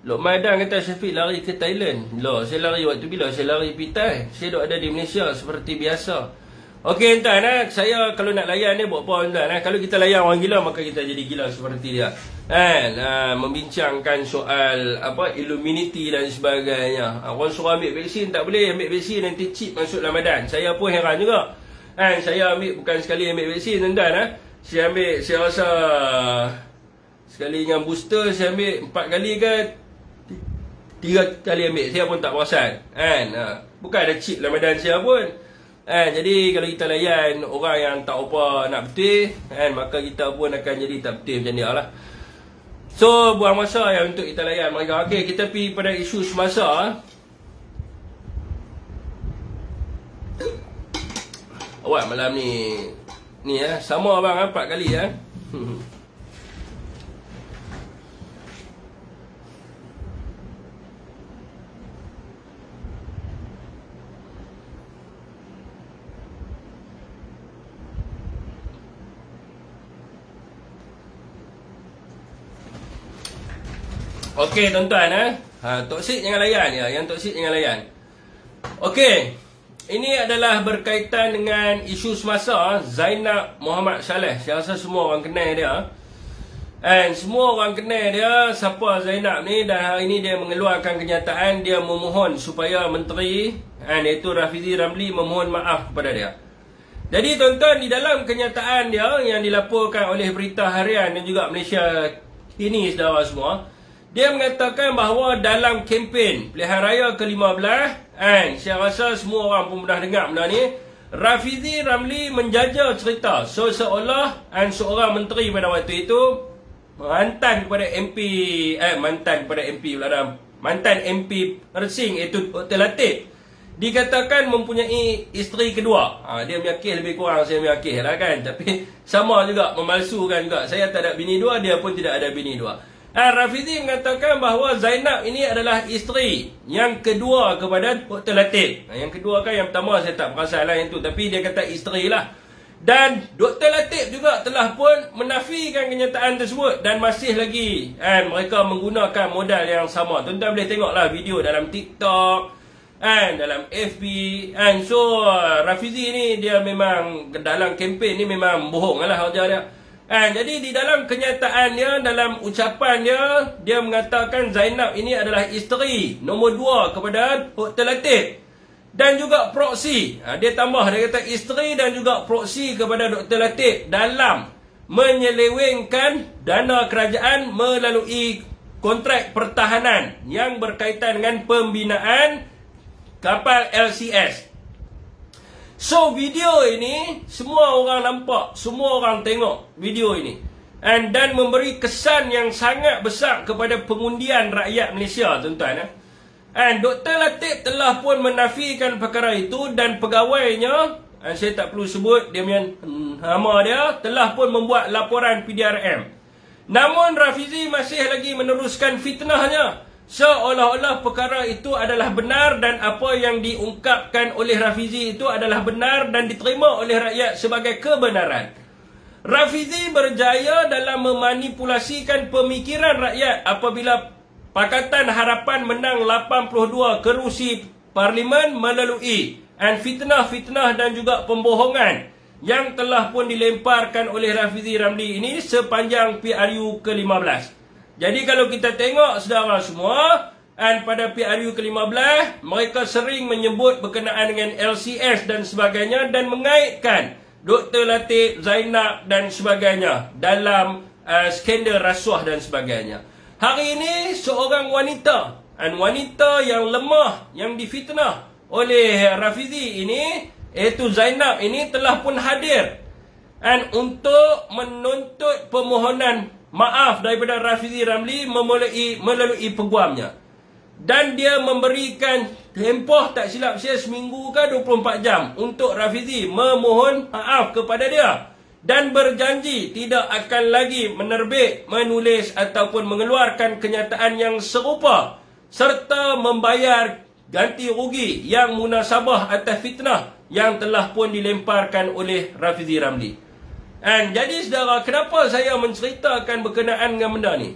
Lokman Dan kata Syafiq lari ke Thailand. Loh, saya lari waktu bila? Saya lari Pitai. Saya duk ada di Malaysia seperti biasa. Okey tuan-tuan, saya kalau nak layan dia buat apa tuan-tuan? Kalau kita layan orang gila, maka kita jadi gila seperti dia. Membincangkan soal Illuminati dan sebagainya. Orang suruh ambil vaksin, tak boleh ambil vaksin nanti chip masuk dalam badan. Saya pun heran juga. Saya ambil bukan sekali ambil vaksin tuan-tuan. Saya ambil, saya rasa sekali dengan booster saya ambil 4 kali ke 3 kali ambil. Saya pun tak perasan. Bukan ada chip dalam badan saya pun. Jadi kalau kita layan orang yang tak apa nak betul, maka kita pun akan jadi tak betul macam dia lah. So buang masa yang untuk kita layan mereka. Okey, kita pergi pada isu semasa. Awak malam ni sama abang 4 kali Okey tuan-tuan, toksik jangan layan ya. Yang toksik jangan layan. Okey, ini adalah berkaitan dengan isu semasa Zainab Muhammad Saleh. Saya rasa semua orang kenal dia. Semua orang kenal dia siapa Zainab ni. Dan hari ini dia mengeluarkan kenyataan. Dia memohon supaya menteri iaitu Rafizi Ramli memohon maaf kepada dia. Jadi tuan-tuan, di dalam kenyataan dia yang dilaporkan oleh Berita Harian dan juga Malaysia ini saudara semua, dia mengatakan bahawa dalam kempen pilihan raya ke-15, saya rasa semua orang pun pernah dengar benda ni, Rafizi Ramli menjaja cerita seolah seorang menteri pada waktu itu mantan MP Persing iaitu Dr. Latif dikatakan mempunyai isteri kedua. Dia meyakih lebih kurang saya meyakih lah kan. Tapi sama juga, memalsukan juga. Saya tak ada bini dua, dia pun tidak ada bini dua. Rafizi mengatakan bahawa Zainab ini adalah isteri yang kedua kepada Dr. Latif. Yang kedua kan, yang pertama saya tak perasan lah yang tu. Tapi dia kata isteri lah. Dan Dr. Latif juga telah pun menafikan kenyataan tersebut. Dan masih lagi mereka menggunakan modal yang sama. Tuan-tuan boleh tengoklah video dalam TikTok, dalam FB. So Rafizi ni dia memang dalam kempen ni memang bohong lah kerja dia. Jadi di dalam kenyataan dia, dalam ucapan dia, dia mengatakan Zainab ini adalah isteri nombor 2 kepada Dr. Latif dan juga proksi. Dia tambah, dia kata isteri dan juga proksi kepada Dr. Latif dalam menyelewengkan dana kerajaan melalui kontrak pertahanan yang berkaitan dengan pembinaan kapal LCS. So video ini semua orang nampak, semua orang tengok video ini. dan memberi kesan yang sangat besar kepada pengundian rakyat Malaysia, tuan-tuan. Dr. Latif telah pun menafikan perkara itu, dan pegawainya, saya tak perlu sebut dia punya nama dia, telah pun membuat laporan PDRM. Namun Rafizi masih lagi meneruskan fitnahnya, seolah-olah perkara itu adalah benar dan apa yang diungkapkan oleh Rafizi itu adalah benar dan diterima oleh rakyat sebagai kebenaran. Rafizi berjaya dalam memanipulasikan pemikiran rakyat apabila Pakatan Harapan menang 82 kerusi parlimen melalui fitnah-fitnah dan juga pembohongan yang telah pun dilemparkan oleh Rafizi Ramli ini sepanjang PRU ke-15. Jadi kalau kita tengok saudara semua, pada PRU ke-15 mereka sering menyebut berkenaan dengan LCS dan sebagainya dan mengaitkan Dr. Latif, Zainab dan sebagainya dalam skandal rasuah dan sebagainya. Hari ini seorang wanita, wanita yang lemah, yang difitnah oleh Rafizi ini, iaitu Zainab ini, telah pun hadir untuk menuntut permohonan maaf daripada Rafizi Ramli melalui peguamnya. Dan dia memberikan tempoh, tak silap saya, seminggu ke 24 jam untuk Rafizi memohon maaf kepada dia, dan berjanji tidak akan lagi menerbit, menulis ataupun mengeluarkan kenyataan yang serupa, serta membayar ganti rugi yang munasabah atas fitnah yang telah pun dilemparkan oleh Rafizi Ramli. Jadi saudara, kenapa saya menceritakan berkenaan dengan benda ni?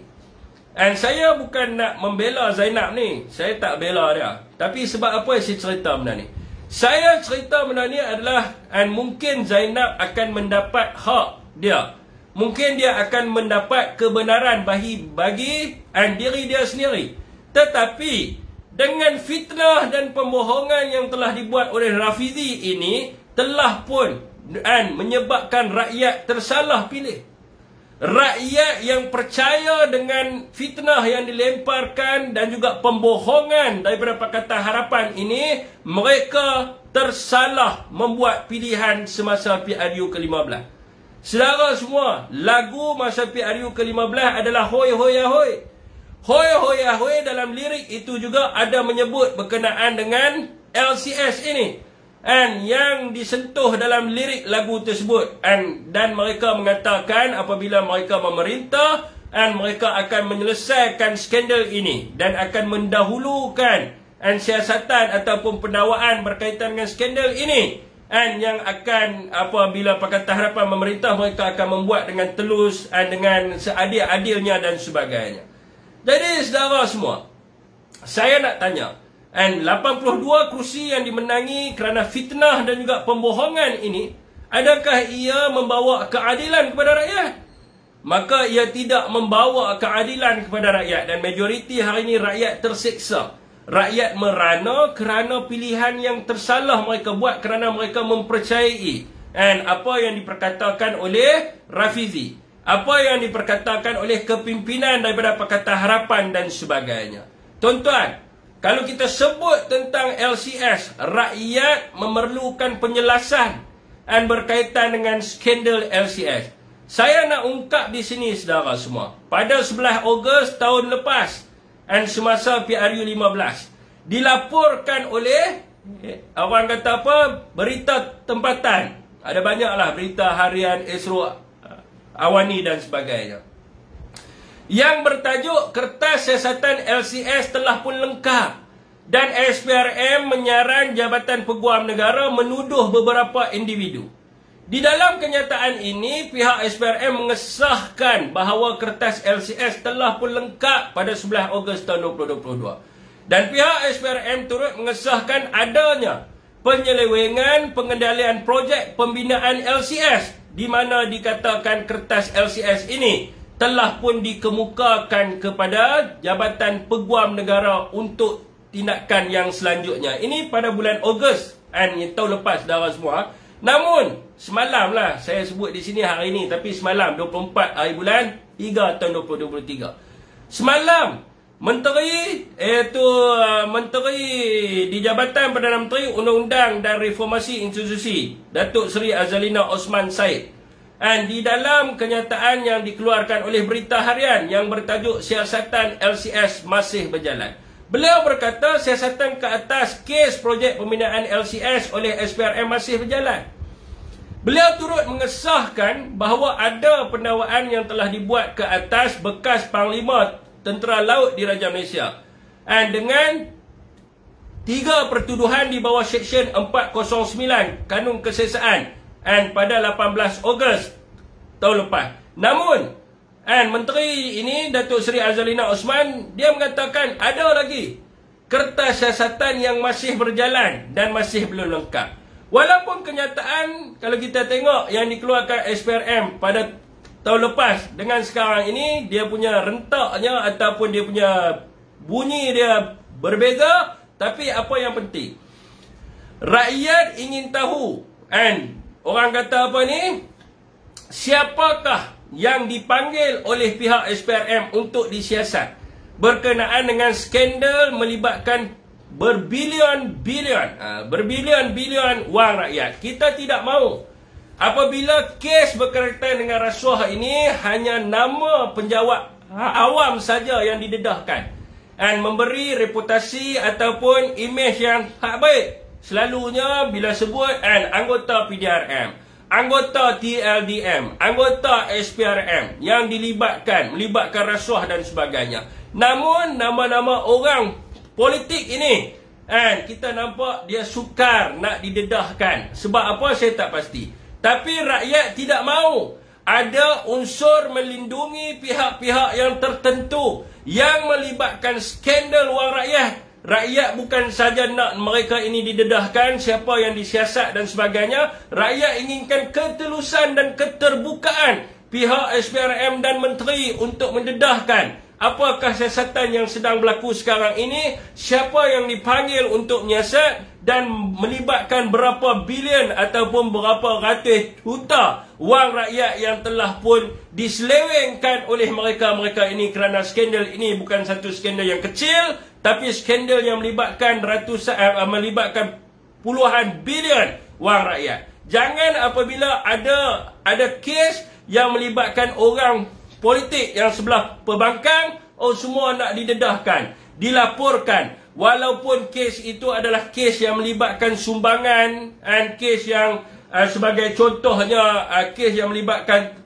Saya bukan nak membela Zainab ni. Saya tak bela dia. Tapi sebab apa saya cerita benda ni? Saya cerita benda ni adalah mungkin Zainab akan mendapat hak dia. Mungkin dia akan mendapat kebenaran bagi diri dia sendiri. Tetapi dengan fitnah dan pembohongan yang telah dibuat oleh Rafizi ini telah pun menyebabkan rakyat tersalah pilih. Rakyat yang percaya dengan fitnah yang dilemparkan dan juga pembohongan daripada Pakatan Harapan ini, mereka tersalah membuat pilihan semasa PRU ke-15. Saudara semua, lagu masa PRU ke-15 adalah hoi hoi ahoi. Hoi hoi ahoi dalam lirik itu juga ada menyebut berkenaan dengan LCS ini. Yang disentuh dalam lirik lagu tersebut, dan mereka mengatakan apabila mereka memerintah, mereka akan menyelesaikan skandal ini dan akan mendahulukan siasatan ataupun pendakwaan berkaitan dengan skandal ini, yang akan apabila Pakatan Harapan memerintah, mereka akan membuat dengan telus, dengan seadil-adilnya dan sebagainya. Jadi saudara semua, saya nak tanya, 82 kerusi yang dimenangi kerana fitnah dan juga pembohongan ini, adakah ia membawa keadilan kepada rakyat? Maka ia tidak membawa keadilan kepada rakyat, dan majoriti hari ini rakyat tersiksa. Rakyat merana kerana pilihan yang tersalah mereka buat kerana mereka mempercayai apa yang diperkatakan oleh Rafizi, apa yang diperkatakan oleh kepimpinan daripada Pakatan Harapan dan sebagainya. Tuan-tuan, kalau kita sebut tentang LCS, rakyat memerlukan penjelasan berkaitan dengan skandal LCS. Saya nak ungkap di sini saudara semua. Pada 11 Ogos tahun lepas, semasa PRU 15, dilaporkan oleh orang kata apa, berita tempatan. Ada banyaklah berita harian, Esro Awani dan sebagainya, yang bertajuk kertas siasatan LCS telah pun lengkap, dan SPRM menyaran Jabatan Peguam Negara menuduh beberapa individu. Di dalam kenyataan ini, pihak SPRM mengesahkan bahawa kertas LCS telah pun lengkap pada 11 Ogos tahun 2022. Dan pihak SPRM turut mengesahkan adanya penyelewengan pengendalian projek pembinaan LCS, di mana dikatakan kertas LCS ini telah pun dikemukakan kepada Jabatan Peguam Negara untuk tindakan yang selanjutnya. Ini pada bulan Ogos tahun lepas saudara semua. Namun semalam lah, saya sebut di sini hari ini, tapi semalam 24 hari bulan 3 tahun 2023. Semalam Menteri, iaitu Menteri di Jabatan Perdana Menteri Undang-Undang dan Reformasi Institusi, Datuk Seri Azalina Osman Said, Dan di dalam kenyataan yang dikeluarkan oleh Berita Harian yang bertajuk Siasatan LCS masih berjalan. Beliau berkata siasatan ke atas kes projek pembinaan LCS oleh SPRM masih berjalan. Beliau turut mengesahkan bahawa ada pendawaan yang telah dibuat ke atas bekas Panglima Tentera Laut Diraja Malaysia. Dan dengan 3 pertuduhan di bawah Seksyen 409 Kanun Kesesaan pada 18 Ogos tahun lepas. Namun, Menteri ini, Datuk Seri Azalina Osman, dia mengatakan ada lagi kertas siasatan yang masih berjalan dan masih belum lengkap. Walaupun kenyataan, kalau kita tengok yang dikeluarkan SPRM pada tahun lepas dengan sekarang ini, dia punya rentaknya ataupun dia punya bunyi dia berbeza. Tapi apa yang penting, rakyat ingin tahu, orang kata apa ni, siapakah yang dipanggil oleh pihak SPRM untuk disiasat berkenaan dengan skandal melibatkan berbilion-bilion wang rakyat. Kita tidak mahu apabila kes berkaitan dengan rasuah ini hanya nama penjawat awam saja yang didedahkan dan memberi reputasi ataupun imej yang tak baik. Selalunya bila sebut anggota PDRM, anggota TLDM, anggota SPRM yang melibatkan rasuah dan sebagainya. Namun nama-nama orang politik ini kita nampak dia sukar nak didedahkan. Sebab apa saya tak pasti. Tapi rakyat tidak mahu ada unsur melindungi pihak-pihak yang tertentu yang melibatkan skandal wang rakyat. Rakyat bukan saja nak mereka ini didedahkan, siapa yang disiasat dan sebagainya. Rakyat inginkan ketelusan dan keterbukaan pihak SPRM dan menteri untuk mendedahkan apakah siasatan yang sedang berlaku sekarang ini, siapa yang dipanggil untuk menyiasat dan melibatkan berapa bilion ataupun berapa ratus juta wang rakyat yang telah pun diselewengkan oleh mereka-mereka ini kerana skandal ini bukan satu skandal yang kecil, tapi skandal yang melibatkan melibatkan puluhan bilion wang rakyat. Jangan apabila ada kes yang melibatkan orang politik yang sebelah pembangkang, semua nak didedahkan, dilaporkan. Walaupun kes itu adalah kes yang melibatkan sumbangan dan kes yang sebagai contohnya kes yang melibatkan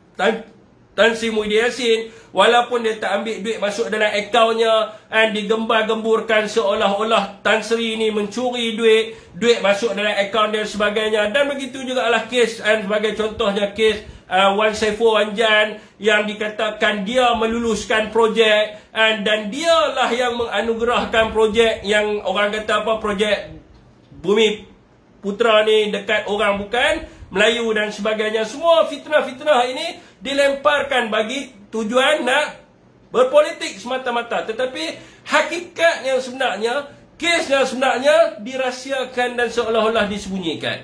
Tan Sri Muhyiddin Yassin, walaupun dia tak ambil duit masuk dalam akaunnya dan digembar-gemburkan seolah-olah Tan Sri ini mencuri duit masuk dalam akaun dan sebagainya. Dan begitu juga lah kes sebagai contohnya kes Wan Saiful Wanjan yang dikatakan dia meluluskan projek dan dialah yang menganugerahkan projek yang orang kata apa, projek Bumi Putra ni dekat orang bukan Melayu dan sebagainya. Semua fitnah-fitnah ini dilemparkan bagi tujuan nak berpolitik semata-mata. Tetapi hakikat yang sebenarnya, kes yang sebenarnya dirahsiakan dan seolah-olah disembunyikan.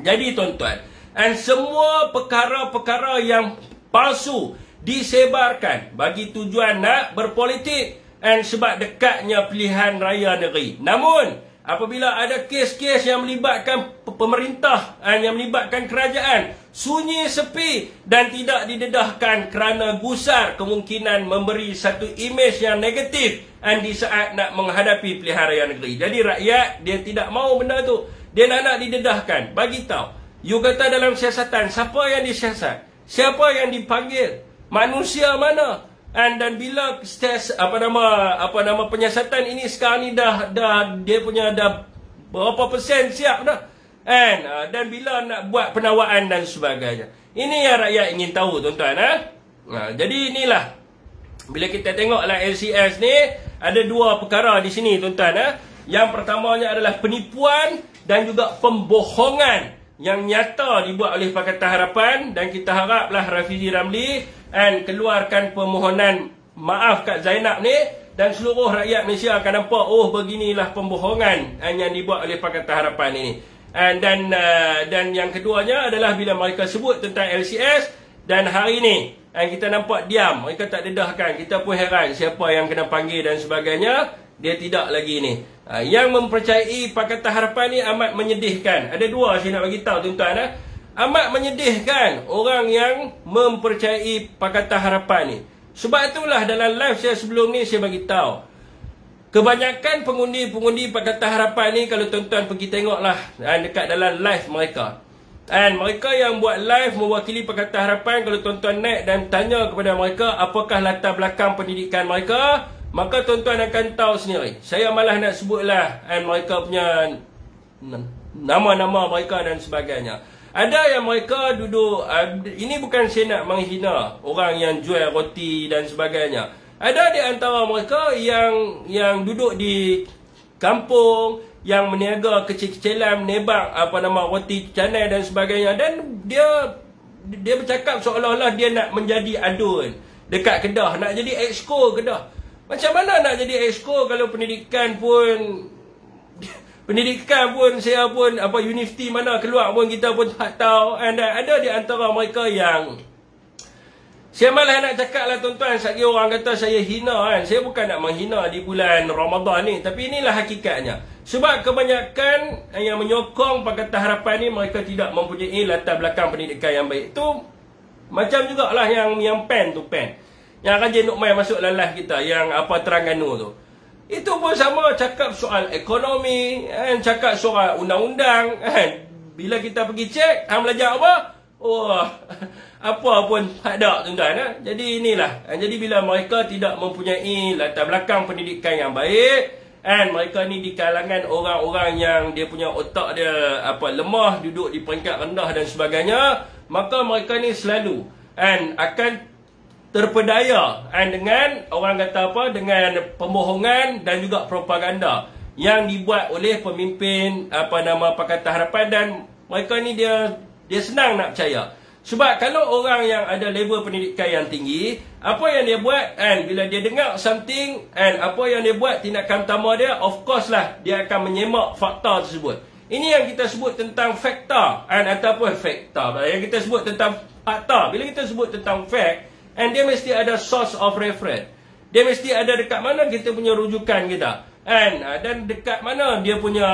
Jadi tuan-tuan, dan semua perkara-perkara yang palsu disebarkan bagi tujuan nak berpolitik dan sebab dekatnya pilihan raya negeri. Namun, apabila ada kes-kes yang melibatkan pemerintah dan yang melibatkan kerajaan, sunyi sepi dan tidak didedahkan kerana gusar kemungkinan memberi satu imej yang negatif dan di saat nak menghadapi pilihan raya negeri. Jadi rakyat dia tidak mahu benda tu. Dia nak didedahkan. Bagi tahu. You kata dalam siasatan, siapa yang disiasat? Siapa yang dipanggil? Manusia mana? Dan bila apa nama penyiasatan ini sekarang ni dah dia punya dah berapa persen siap dah. Dan bila nak buat penawaan dan sebagainya. Ini yang rakyat ingin tahu tuan-tuan. Jadi inilah bila kita tengoklah LCS ni ada dua perkara di sini tuan-tuan. Yang pertamanya adalah penipuan dan juga pembohongan yang nyata dibuat oleh Pakatan Harapan, dan kita haraplah Rafizi Ramli keluarkan permohonan maaf kat Zainab ni dan seluruh rakyat Malaysia akan nampak beginilah pembohongan yang dibuat oleh Pakatan Harapan ini. Dan yang keduanya adalah bila mereka sebut tentang LCS dan hari ni kita nampak diam, mereka tak dedahkan. Kita pun heran siapa yang kena panggil dan sebagainya. Dia tidak lagi ni. Yang mempercayai Pakatan Harapan ni amat menyedihkan. Ada dua saya nak bagi tahu tuan-tuan. amat menyedihkan orang yang mempercayai Pakatan Harapan ni. Sebab itulah dalam live saya sebelum ni saya bagi tahu, kebanyakan pengundi-pengundi Pakatan Harapan ni, kalau tuan-tuan pergi tengoklah dekat dalam live mereka, dan mereka yang buat live mewakili Pakatan Harapan, kalau tuan-tuan naik dan tanya kepada mereka apakah latar belakang pendidikan mereka, maka tuan-tuan akan tahu sendiri. Saya malah nak sebutlah mereka punya nama-nama mereka dan sebagainya. Ada yang mereka duduk, ini bukan saya nak menghina orang yang jual roti dan sebagainya. Ada di antara mereka yang duduk di kampung, yang meniaga kecil-kecilan, menebak roti canai dan sebagainya, dan dia bercakap seolah-olah dia nak menjadi adun dekat Kedah, nak jadi exco Kedah. Macam mana nak jadi exco kalau pendidikan pun saya pun universiti mana keluar pun kita pun tak tahu. And ada di antara mereka yang saya malah nak cakap lah tuan-tuan, sekali orang kata saya hina kan. Saya bukan nak menghina di bulan Ramadan ni, tapi inilah hakikatnya. Sebab kebanyakan yang menyokong Pakatan Harapan ni, mereka tidak mempunyai latar belakang pendidikan yang baik. Itu macam jugalah yang pen tu pen, yang rajin nak main masuk lalah kita, yang Terengganu tu. Itu pun sama, cakap soal ekonomi, cakap soal undang-undang. Bila kita pergi cek, belajar apa? Apa pun tak ada, tuan-tuan. Jadi inilah. Jadi bila mereka tidak mempunyai latar belakang pendidikan yang baik, mereka ni di kalangan orang-orang yang dia punya otak dia lemah, duduk di peringkat rendah dan sebagainya, maka mereka ni selalu akan terpedaya dengan orang kata dengan pembohongan dan juga propaganda yang dibuat oleh pemimpin Pakatan Harapan, dan mereka ni dia senang nak percaya. Sebab kalau orang yang ada level pendidikan yang tinggi, apa yang dia buat, bila dia dengar something, apa yang dia buat, tindakan pertama dia, of course lah, dia akan menyemak fakta tersebut. Ini yang kita sebut tentang fakta, ataupun fakta. Yang kita sebut tentang fakta. Bila kita sebut tentang fact, dia mesti ada source of reference. Dia mesti ada dekat mana kita punya rujukan kita. Dan dekat mana dia punya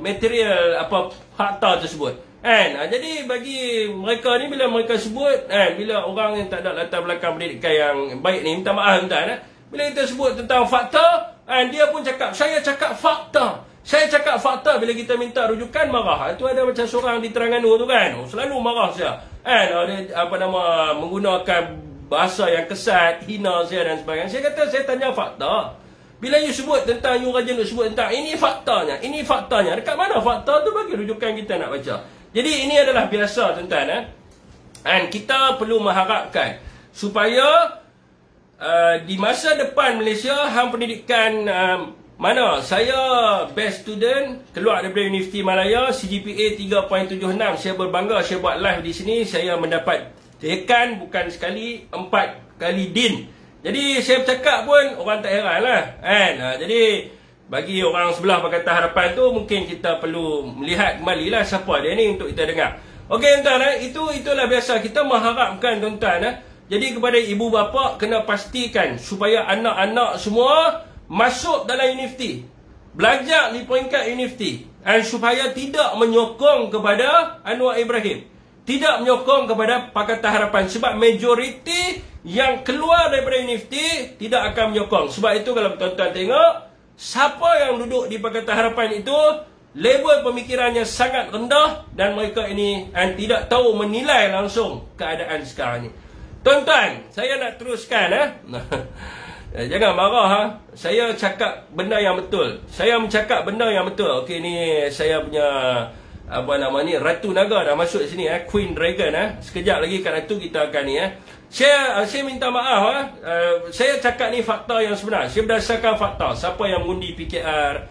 material, fakta tersebut. Jadi bagi mereka ni, bila mereka sebut, bila orang yang tak ada latar belakang pendidikan yang baik ni, minta maaf tuan, bila kita sebut tentang fakta, dia pun cakap, saya cakap fakta. Saya cakap fakta. Bila kita minta rujukan, marah. Itu ada macam seorang di Terengganu tu kan, selalu marah saya. Menggunakan bahasa yang kesat, hina saya dan sebagainya. Saya kata, saya tanya fakta. Bila you sebut tentang, you rajin sebut tentang, ini faktanya, ini faktanya. Dekat mana fakta tu, bagi rujukan kita nak baca. Jadi ini adalah biasa tuan-tuan. Kita perlu mengharapkan supaya di masa depan Malaysia, pendidikan mana saya best student keluar daripada Universiti Malaya, CGPA 3.76. Saya berbangga, saya buat live di sini, saya mendapat dekan bukan sekali, 4 kali din. Jadi saya bercakap pun orang tak heran lah. Jadi bagi orang sebelah Pakatan Harapan tu, mungkin kita perlu melihat kembali lah siapa dia ni untuk kita dengar. Okey tuan-tuan, itulah biasa kita mengharapkan tuan-tuan. Jadi kepada ibu bapa, kena pastikan supaya anak-anak semua masuk dalam universiti, belajar di peringkat universiti, dan supaya tidak menyokong kepada Anwar Ibrahim, tidak menyokong kepada Pakatan Harapan. Sebab majoriti yang keluar daripada universiti tidak akan menyokong. Sebab itu kalau tuan-tuan tengok, siapa yang duduk di Pakatan Harapan itu, level pemikirannya sangat rendah, dan mereka ini tidak tahu menilai langsung keadaan sekarang ni. Tuan-tuan, saya nak teruskan. Jangan marah. Saya cakap benda yang betul. Saya mencakap benda yang betul. Okey, ni saya punya Ratu Naga dah masuk sini, Queen Dragon. Sekejap lagi kat Ratu kita akan ni. Saya minta maaf. Saya cakap ni fakta yang sebenar. Saya berdasarkan fakta. Siapa yang mengundi PKR,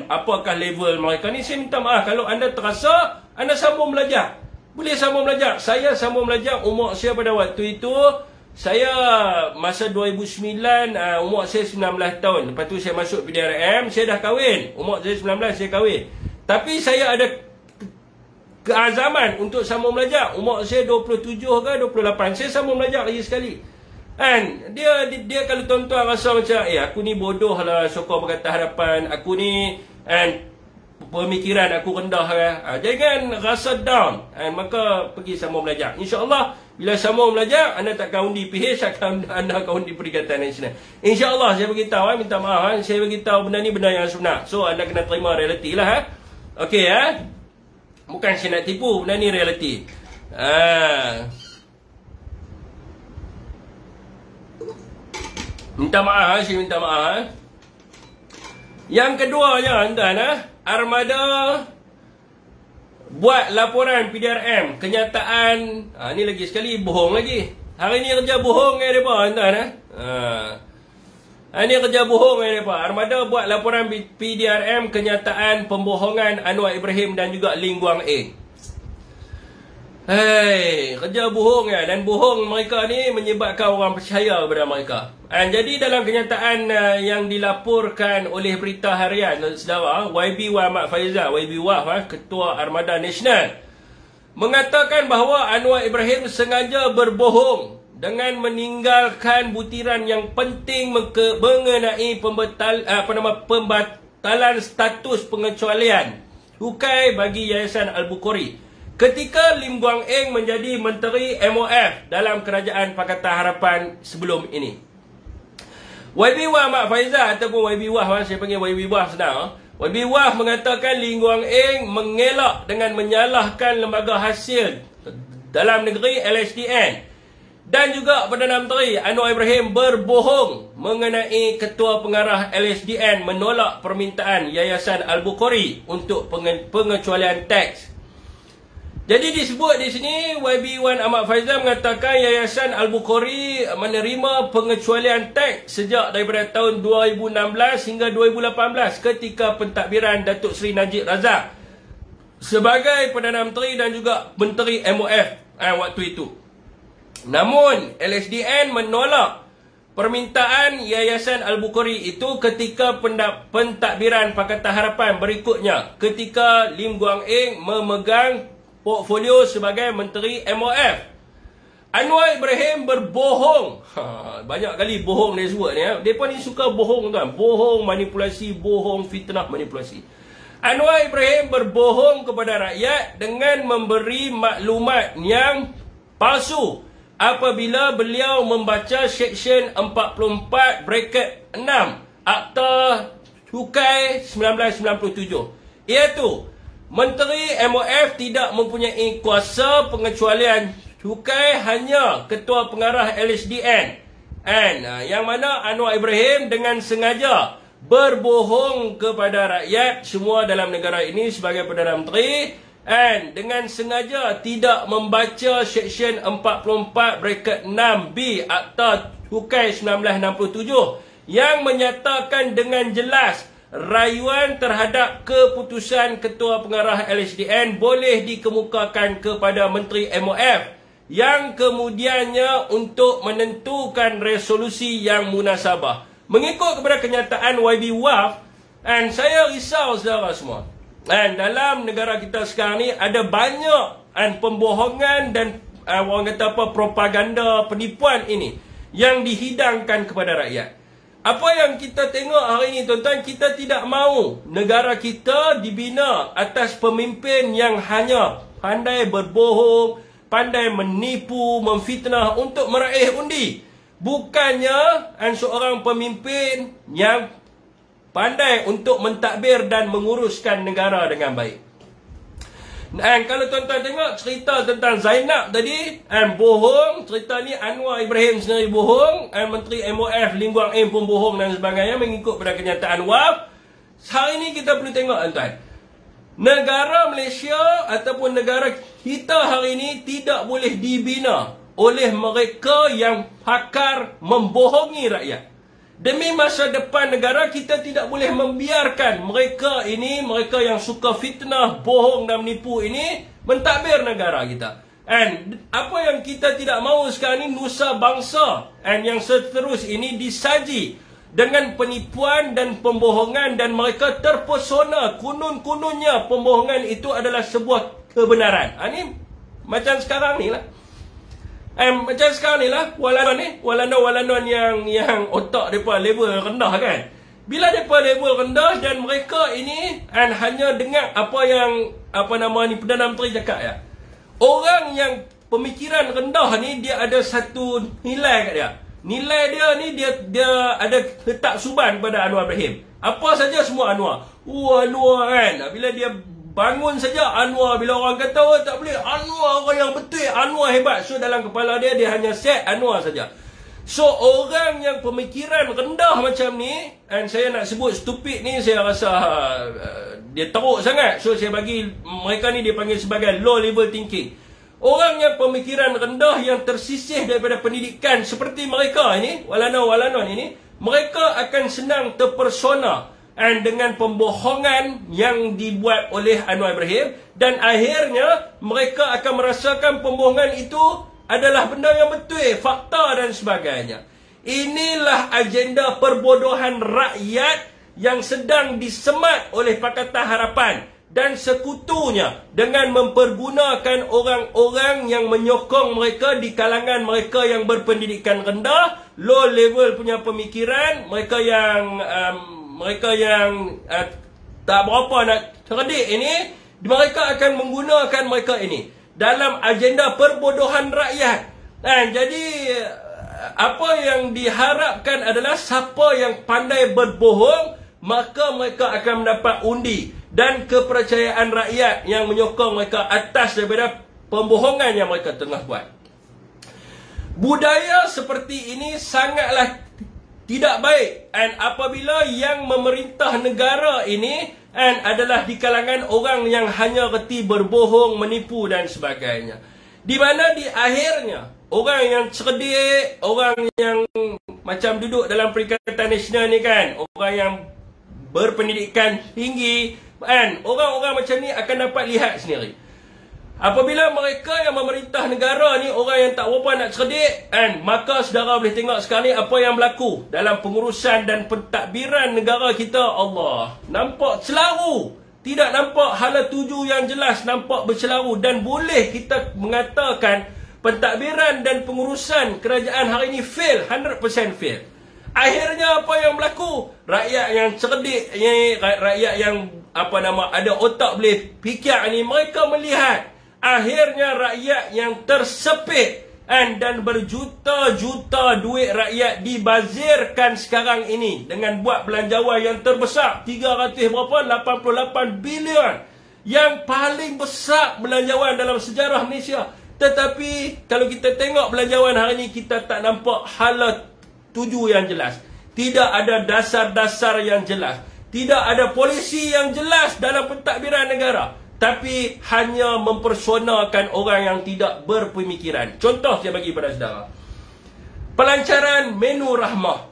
apakah level mereka ni. Saya minta maaf kalau anda terasa anda sambung belajar. Boleh sambung belajar. Saya sambung belajar. Umur saya pada waktu itu, saya masa 2009, umur saya 19 tahun. Lepas tu saya masuk PDRM, saya dah kahwin. Umur saya 19, saya kahwin. Tapi saya ada keazaman untuk sambung belajar. Umur saya 27 ke 28, saya sambung belajar lagi sekali. Dia kalau tuan-tuan rasa macam aku ni bodoh lah sokong Pakatan Harapan, aku ni pemikiran aku rendah kan. Jangan rasa down. Maka pergi sambung belajar. InsyaAllah bila sambung belajar, anda takkan undi PH, anda akan undi Perikatan Nasional. InsyaAllah saya beritahu, minta maaf, saya beritahu benda ni benda yang sebenar. So anda kena terima realiti lah. Okey bukan saya nak tipu, benda ni realiti. Minta maaf, saya minta maaf. Yang keduanya, tuan-tuan, Armada buat laporan PDRM kenyataan. Ni lagi sekali bohong lagi. Hari ni kerja bohong kan depa, tuan-tuan. Hari ni kerja bohong kan depa. Armada buat laporan PDRM kenyataan pembohongan Anwar Ibrahim dan juga Lim Guang Eng. Kerja bohong ya. Dan bohong mereka ni menyebabkan orang percaya kepada mereka. Jadi dalam kenyataan yang dilaporkan oleh Berita Harian, saudara, YB Ahmad Faizal, YB Wah, Ketua Armada Nasional, mengatakan bahawa Anwar Ibrahim sengaja berbohong dengan meninggalkan butiran yang penting mengenai pembatalan status pengecualian hukai bagi Yayasan Al-Bukhari ketika Lim Guang Eng menjadi Menteri MOF dalam Kerajaan Pakatan Harapan sebelum ini. YB Wah Ahmad Faizal ataupun YB Wah, saya panggil YB Wah senang. YB Wah mengatakan Lim Guang Eng mengelak dengan menyalahkan lembaga hasil dalam negeri LHDN. Dan juga Perdana Menteri Anwar Ibrahim berbohong mengenai Ketua Pengarah LHDN menolak permintaan Yayasan Al-Bukhari untuk pengecualian teks. Jadi disebut di sini YB Wan Ahmad Faizal mengatakan Yayasan Al-Bukhari menerima pengecualian teks sejak daripada tahun 2016 hingga 2018 ketika pentadbiran Datuk Seri Najib Razak sebagai Perdana Menteri dan juga Menteri MOF waktu itu. Namun LHDN menolak permintaan Yayasan Al-Bukhari itu ketika pentadbiran Pakatan Harapan berikutnya ketika Lim Guang Eng memegang portfolio sebagai Menteri MOF. Anwar Ibrahim berbohong. Banyak kali bohong dia sebut ni. Mereka ni suka bohong tuan. Bohong, manipulasi, bohong, fitnah, manipulasi. Anwar Ibrahim berbohong kepada rakyat dengan memberi maklumat yang palsu apabila beliau membaca Seksyen 44 bracket 6 Akta Hukai 1997, iaitu Menteri MOF tidak mempunyai kuasa pengecualian hukai, hanya Ketua Pengarah LHDN. Yang mana Anwar Ibrahim dengan sengaja berbohong kepada rakyat semua dalam negara ini sebagai Perdana Menteri, dengan sengaja tidak membaca Seksyen 44 bracket 6B Akta Hukai 1967 yang menyatakan dengan jelas rayuan terhadap keputusan Ketua Pengarah LHDN boleh dikemukakan kepada Menteri MOF yang kemudiannya untuk menentukan resolusi yang munasabah. Mengikut kepada kenyataan YB Waf, saya risau saudara semua. Dalam negara kita sekarang ni ada banyak pembohongan dan orang kata apa, propaganda, penipuan ini yang dihidangkan kepada rakyat. Apa yang kita tengok hari ini tuan-tuan, kita tidak mahu negara kita dibina atas pemimpin yang hanya pandai berbohong, pandai menipu, memfitnah untuk meraih undi. Bukannya seorang pemimpin yang pandai untuk mentadbir dan menguruskan negara dengan baik. Kalau tuan-tuan tengok cerita tentang Zainab tadi, bohong. Cerita ni Anwar Ibrahim sendiri bohong, Menteri MOF Lim Guang Eng pun bohong dan sebagainya mengikut pada kenyataan WAF. Hari ni kita perlu tengok tuan-tuan, negara Malaysia ataupun negara kita hari ini tidak boleh dibina oleh mereka yang pakar membohongi rakyat. Demi masa depan negara, kita tidak boleh membiarkan mereka ini, mereka yang suka fitnah, bohong dan menipu ini mentadbir negara kita. Apa yang kita tidak mahu sekarang ini, nusa bangsa yang seterus ini disaji dengan penipuan dan pembohongan, dan mereka terpesona kunun-kununnya pembohongan itu adalah sebuah kebenaran. Ini macam sekarang ni lah. Macam sekarang ni lah, walanon yang otak mereka level rendah kan. Bila mereka level rendah dan mereka ini hanya dengar apa yang Perdana Menteri cakap ya. Orang yang pemikiran rendah ni dia ada satu nilai kat dia. Nilai dia ni dia ada letak suban pada Anwar Ibrahim. Apa saja semua Anwar. Anwar kan. Bila dia bangun saja Anwar, bila orang kata oh tak boleh, Anwar orang yang betul, Anwar hebat. So dalam kepala dia hanya set Anwar saja. So orang yang pemikiran rendah macam ni, saya nak sebut stupid ni, saya rasa dia teruk sangat. So saya bagi mereka ni dia panggil sebagai low level thinking. Orang yang pemikiran rendah yang tersisih daripada pendidikan seperti mereka ini, walanon ini, mereka akan senang terpersona dengan pembohongan yang dibuat oleh Anwar Ibrahim, dan akhirnya mereka akan merasakan pembohongan itu adalah benda yang betul, fakta dan sebagainya. Inilah agenda perbodohan rakyat yang sedang disemat oleh Pakatan Harapan dan sekutunya dengan mempergunakan orang-orang yang menyokong mereka di kalangan mereka yang berpendidikan rendah, low level punya pemikiran, mereka yang tak berapa nak cerdik ini, mereka akan menggunakan mereka ini dalam agenda perbodohan rakyat. Jadi apa yang diharapkan adalah siapa yang pandai berbohong, maka mereka akan mendapat undi dan kepercayaan rakyat yang menyokong mereka atas daripada pembohongan yang mereka tengah buat. Budaya seperti ini sangatlah tidak baik, dan apabila yang memerintah negara ini adalah di kalangan orang yang hanya reti berbohong, menipu dan sebagainya. Di mana di akhirnya orang yang cerdik, orang yang macam duduk dalam Perikatan Nasional ni kan, orang yang berpendidikan tinggi, orang-orang macam ni akan dapat lihat sendiri. Apabila mereka yang memerintah negara ni orang yang tak berapa nak cerdik, maka saudara boleh tengok sekarang ni apa yang berlaku dalam pengurusan dan pentadbiran negara kita. Allah, nampak celaru, tidak nampak hala tuju yang jelas, nampak bercelaru, dan boleh kita mengatakan pentadbiran dan pengurusan kerajaan hari ini fail, 100% fail. Akhirnya apa yang berlaku? Rakyat yang cerdik, rakyat yang ada otak boleh fikir ni, mereka melihat akhirnya rakyat yang tersepit dan berjuta-juta duit rakyat dibazirkan sekarang ini dengan buat belanjawan yang terbesar 88 bilion, yang paling besar belanjawan dalam sejarah Malaysia. Tetapi kalau kita tengok belanjawan hari ini, kita tak nampak hala tuju yang jelas, tidak ada dasar-dasar yang jelas, tidak ada polisi yang jelas dalam pentadbiran negara, tapi hanya mempersonakan orang yang tidak berpemikiran. Contoh saya bagi pada saudara, pelancaran menu rahmah.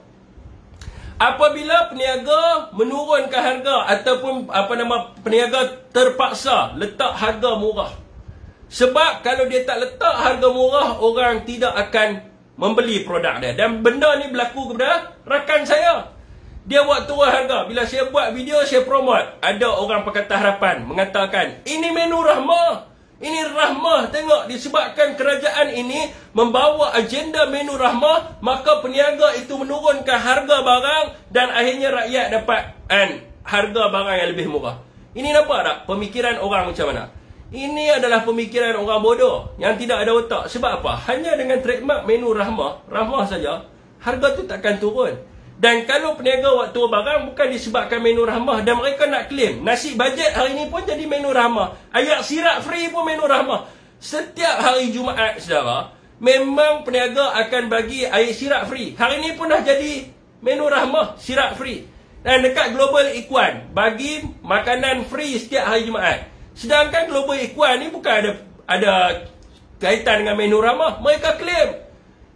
Apabila peniaga menurunkan harga ataupun peniaga terpaksa letak harga murah, sebab kalau dia tak letak harga murah, orang tidak akan membeli produk dia. Dan benda ni berlaku kepada rakan saya. Dia buat turun harga. Bila saya buat video, saya promote, ada orang Pakatan Harapan mengatakan, ini menu rahmah, ini rahmah. Tengok, disebabkan kerajaan ini membawa agenda menu rahmah, maka peniaga itu menurunkan harga barang dan akhirnya rakyat dapat harga barang yang lebih murah. Ini nampak tak pemikiran orang macam mana? Ini adalah pemikiran orang bodoh yang tidak ada otak. Sebab apa? Hanya dengan trademark menu rahmah saja, harga tu takkan turun. Dan kalau peniaga buat turun barang, bukan disebabkan menu rahmah, dan mereka nak claim nasi bajet hari ni pun jadi menu rahmah, air sirap free pun menu rahmah. Setiap hari Jumaat, saudara, memang peniaga akan bagi air sirap free. Hari ni pun dah jadi menu rahmah, sirap free. Dan dekat Global Ikuan bagi makanan free setiap hari Jumaat. Sedangkan Global Ikuan ni bukan ada kaitan dengan menu rahmah. Mereka claim,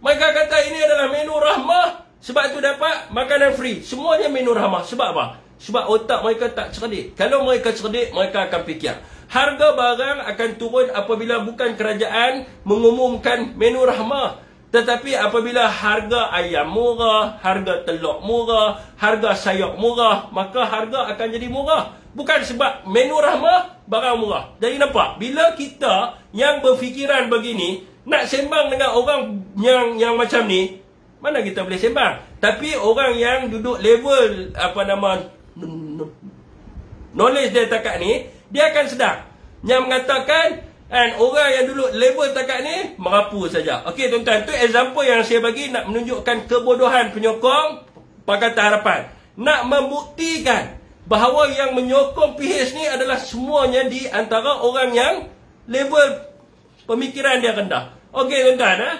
mereka kata ini adalah menu rahmah, sebab tu dapat makanan free. Semuanya menu rahmah. Sebab apa? Sebab otak mereka tak cerdik. Kalau mereka cerdik, mereka akan fikir harga barang akan turun apabila bukan kerajaan mengumumkan menu rahmah, tetapi apabila harga ayam murah, harga telur murah, harga sayur murah, maka harga akan jadi murah. Bukan sebab menu rahmah, barang murah. Jadi nampak, bila kita yang berfikiran begini nak sembang dengan orang yang macam ni, mana kita boleh sembang. Tapi orang yang duduk level knowledge dia takat ni, dia akan sedar. Yang mengatakan orang yang duduk level takat ni merapu saja. Okey tuan-tuan, tu example yang saya bagi nak menunjukkan kebodohan penyokong Pakatan Harapan. Nak membuktikan bahawa yang menyokong PH ni adalah semuanya di antara orang yang level pemikiran dia rendah. Okey tuan-tuan,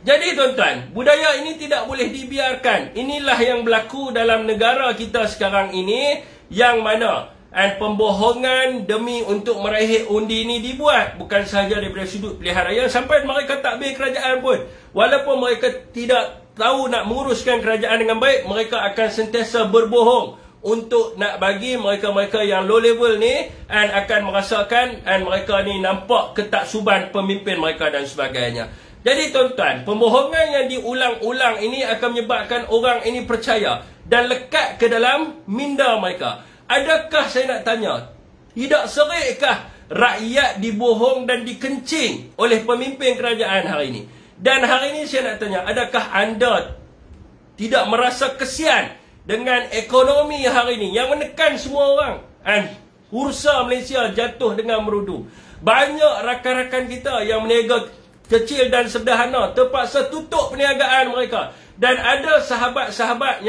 Jadi tuan-tuan, budaya ini tidak boleh dibiarkan. Inilah yang berlaku dalam negara kita sekarang ini, yang mana pembohongan demi untuk meraih undi ini dibuat. Bukan sahaja daripada sudut pilihan raya, sampai mereka takbir kerajaan pun. Walaupun mereka tidak tahu nak menguruskan kerajaan dengan baik, mereka akan sentiasa berbohong untuk nak bagi mereka-mereka yang low level ni akan merasakan mereka ni nampak ketaksuban pemimpin mereka dan sebagainya. Jadi tuan-tuan, pembohongan yang diulang-ulang ini akan menyebabkan orang ini percaya dan lekat ke dalam minda mereka. Adakah saya nak tanya, tidak serikkah rakyat dibohong dan dikencing oleh pemimpin kerajaan hari ini? Dan hari ini saya nak tanya, adakah anda tidak merasa kesian dengan ekonomi hari ini yang menekan semua orang? Bursa Malaysia jatuh dengan merudu. Banyak rakan-rakan kita yang berniaga kecil dan sederhana terpaksa tutup perniagaan mereka. Dan ada sahabat-sahabat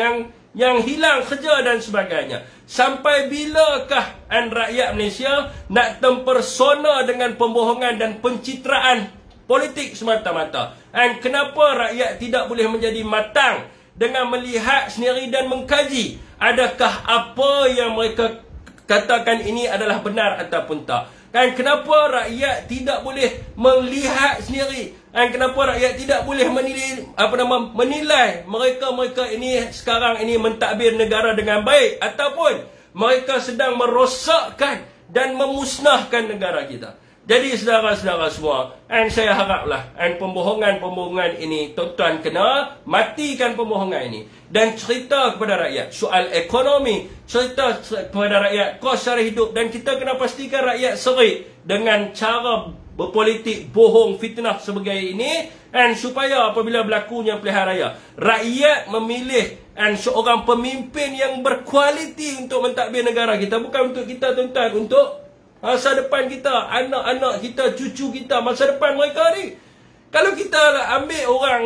yang hilang kerja dan sebagainya. Sampai bilakah rakyat Malaysia nak terpersona dengan pembohongan dan pencitraan politik semata-mata? Kenapa rakyat tidak boleh menjadi matang dengan melihat sendiri dan mengkaji adakah apa yang mereka katakan ini adalah benar ataupun tak? Kenapa rakyat tidak boleh melihat sendiri? Kenapa rakyat tidak boleh menilai mereka-mereka ini sekarang ini mentadbir negara dengan baik, ataupun mereka sedang merosakkan dan memusnahkan negara kita? Jadi saudara-saudara semua, saya haraplah pembohongan-pembohongan ini, tuan-tuan kena matikan pembohongan ini. Dan cerita kepada rakyat soal ekonomi, cerita kepada rakyat kos sara hidup. Dan kita kena pastikan rakyat serik dengan cara berpolitik, bohong, fitnah sebagai ini. Supaya apabila berlakunya pilihan raya, rakyat memilih seorang pemimpin yang berkualiti untuk mentadbir negara kita. Bukan untuk kita tuan-tuan, untuk masa depan kita, anak-anak kita, cucu kita, masa depan mereka ni. Kalau kita ambil orang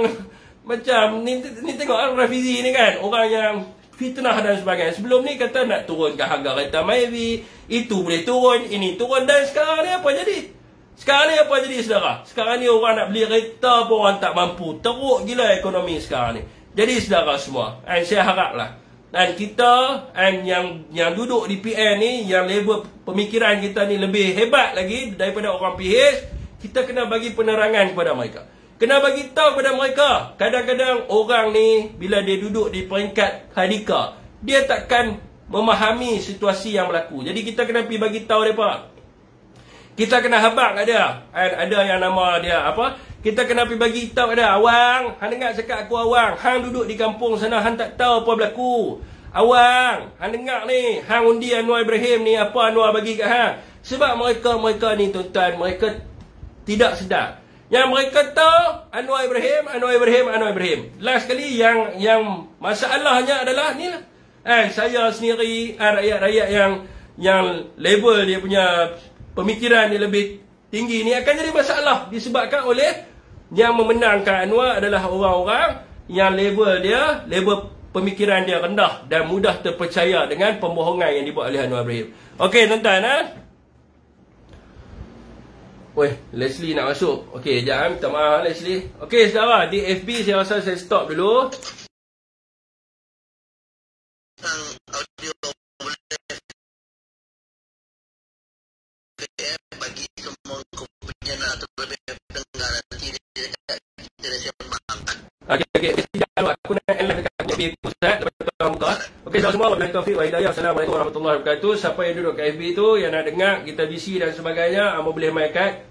macam ni tengok Rafizi ni kan, orang yang fitnah dan sebagainya. Sebelum ni kata nak turunkan harga kereta Myvi, itu boleh turun, ini turun. Dan sekarang ni apa jadi? Sekarang ni apa jadi saudara? Sekarang ni orang nak beli kereta pun orang tak mampu. Teruk gila ekonomi sekarang ni. Jadi saudara semua, saya haraplah kita yang duduk di PN ni, yang level pemikiran kita ni lebih hebat lagi daripada orang PH, kita kena bagi penerangan kepada mereka. Kena bagi tahu kepada mereka. Kadang-kadang orang ni bila dia duduk di peringkat hadika, dia takkan memahami situasi yang berlaku. Jadi kita kena pergi bagi tahu mereka. Kita kena habaq kat dia. Ada yang nama dia apa? Kita kena pergi bagi tahu kat dia. Awang, hang dengar cakap aku awang. Hang duduk di kampung sana, hang tak tahu apa berlaku. Awang, hang dengar ni, hang undi Anwar Ibrahim ni, apa Anwar bagi kat hang. Sebab mereka ni tuan-tuan, mereka tidak sedar. Yang mereka tahu Anwar Ibrahim. Last kali yang masalahnya adalah ni lah. Saya sendiri, rakyat-rakyat yang level dia punya pemikiran dia lebih tinggi ni akan jadi masalah disebabkan oleh yang memenangkan Anwar adalah orang-orang yang level pemikiran dia rendah dan mudah terpercaya dengan pembohongan yang dibuat oleh Anwar Ibrahim. Okey tuan-tuan, Weh, Leslie nak masuk. Okey, sekejap minta maaf Leslie. Okey saudara, di FB saya rasa saya stop dulu. Audio boleh bagi semua kumpulan atau lebih pendengar nanti dia sembangkan. Okey, sekejap dulu aku nak live dekat FB Ustaz lepas tu buka. Okey, semua wabillahi taufiq wa hidayah. Assalamualaikum warahmatullahi wabarakatuh. Siapa yang duduk kat FB tu yang nak dengar kita bisi dan sebagainya, boleh mai kat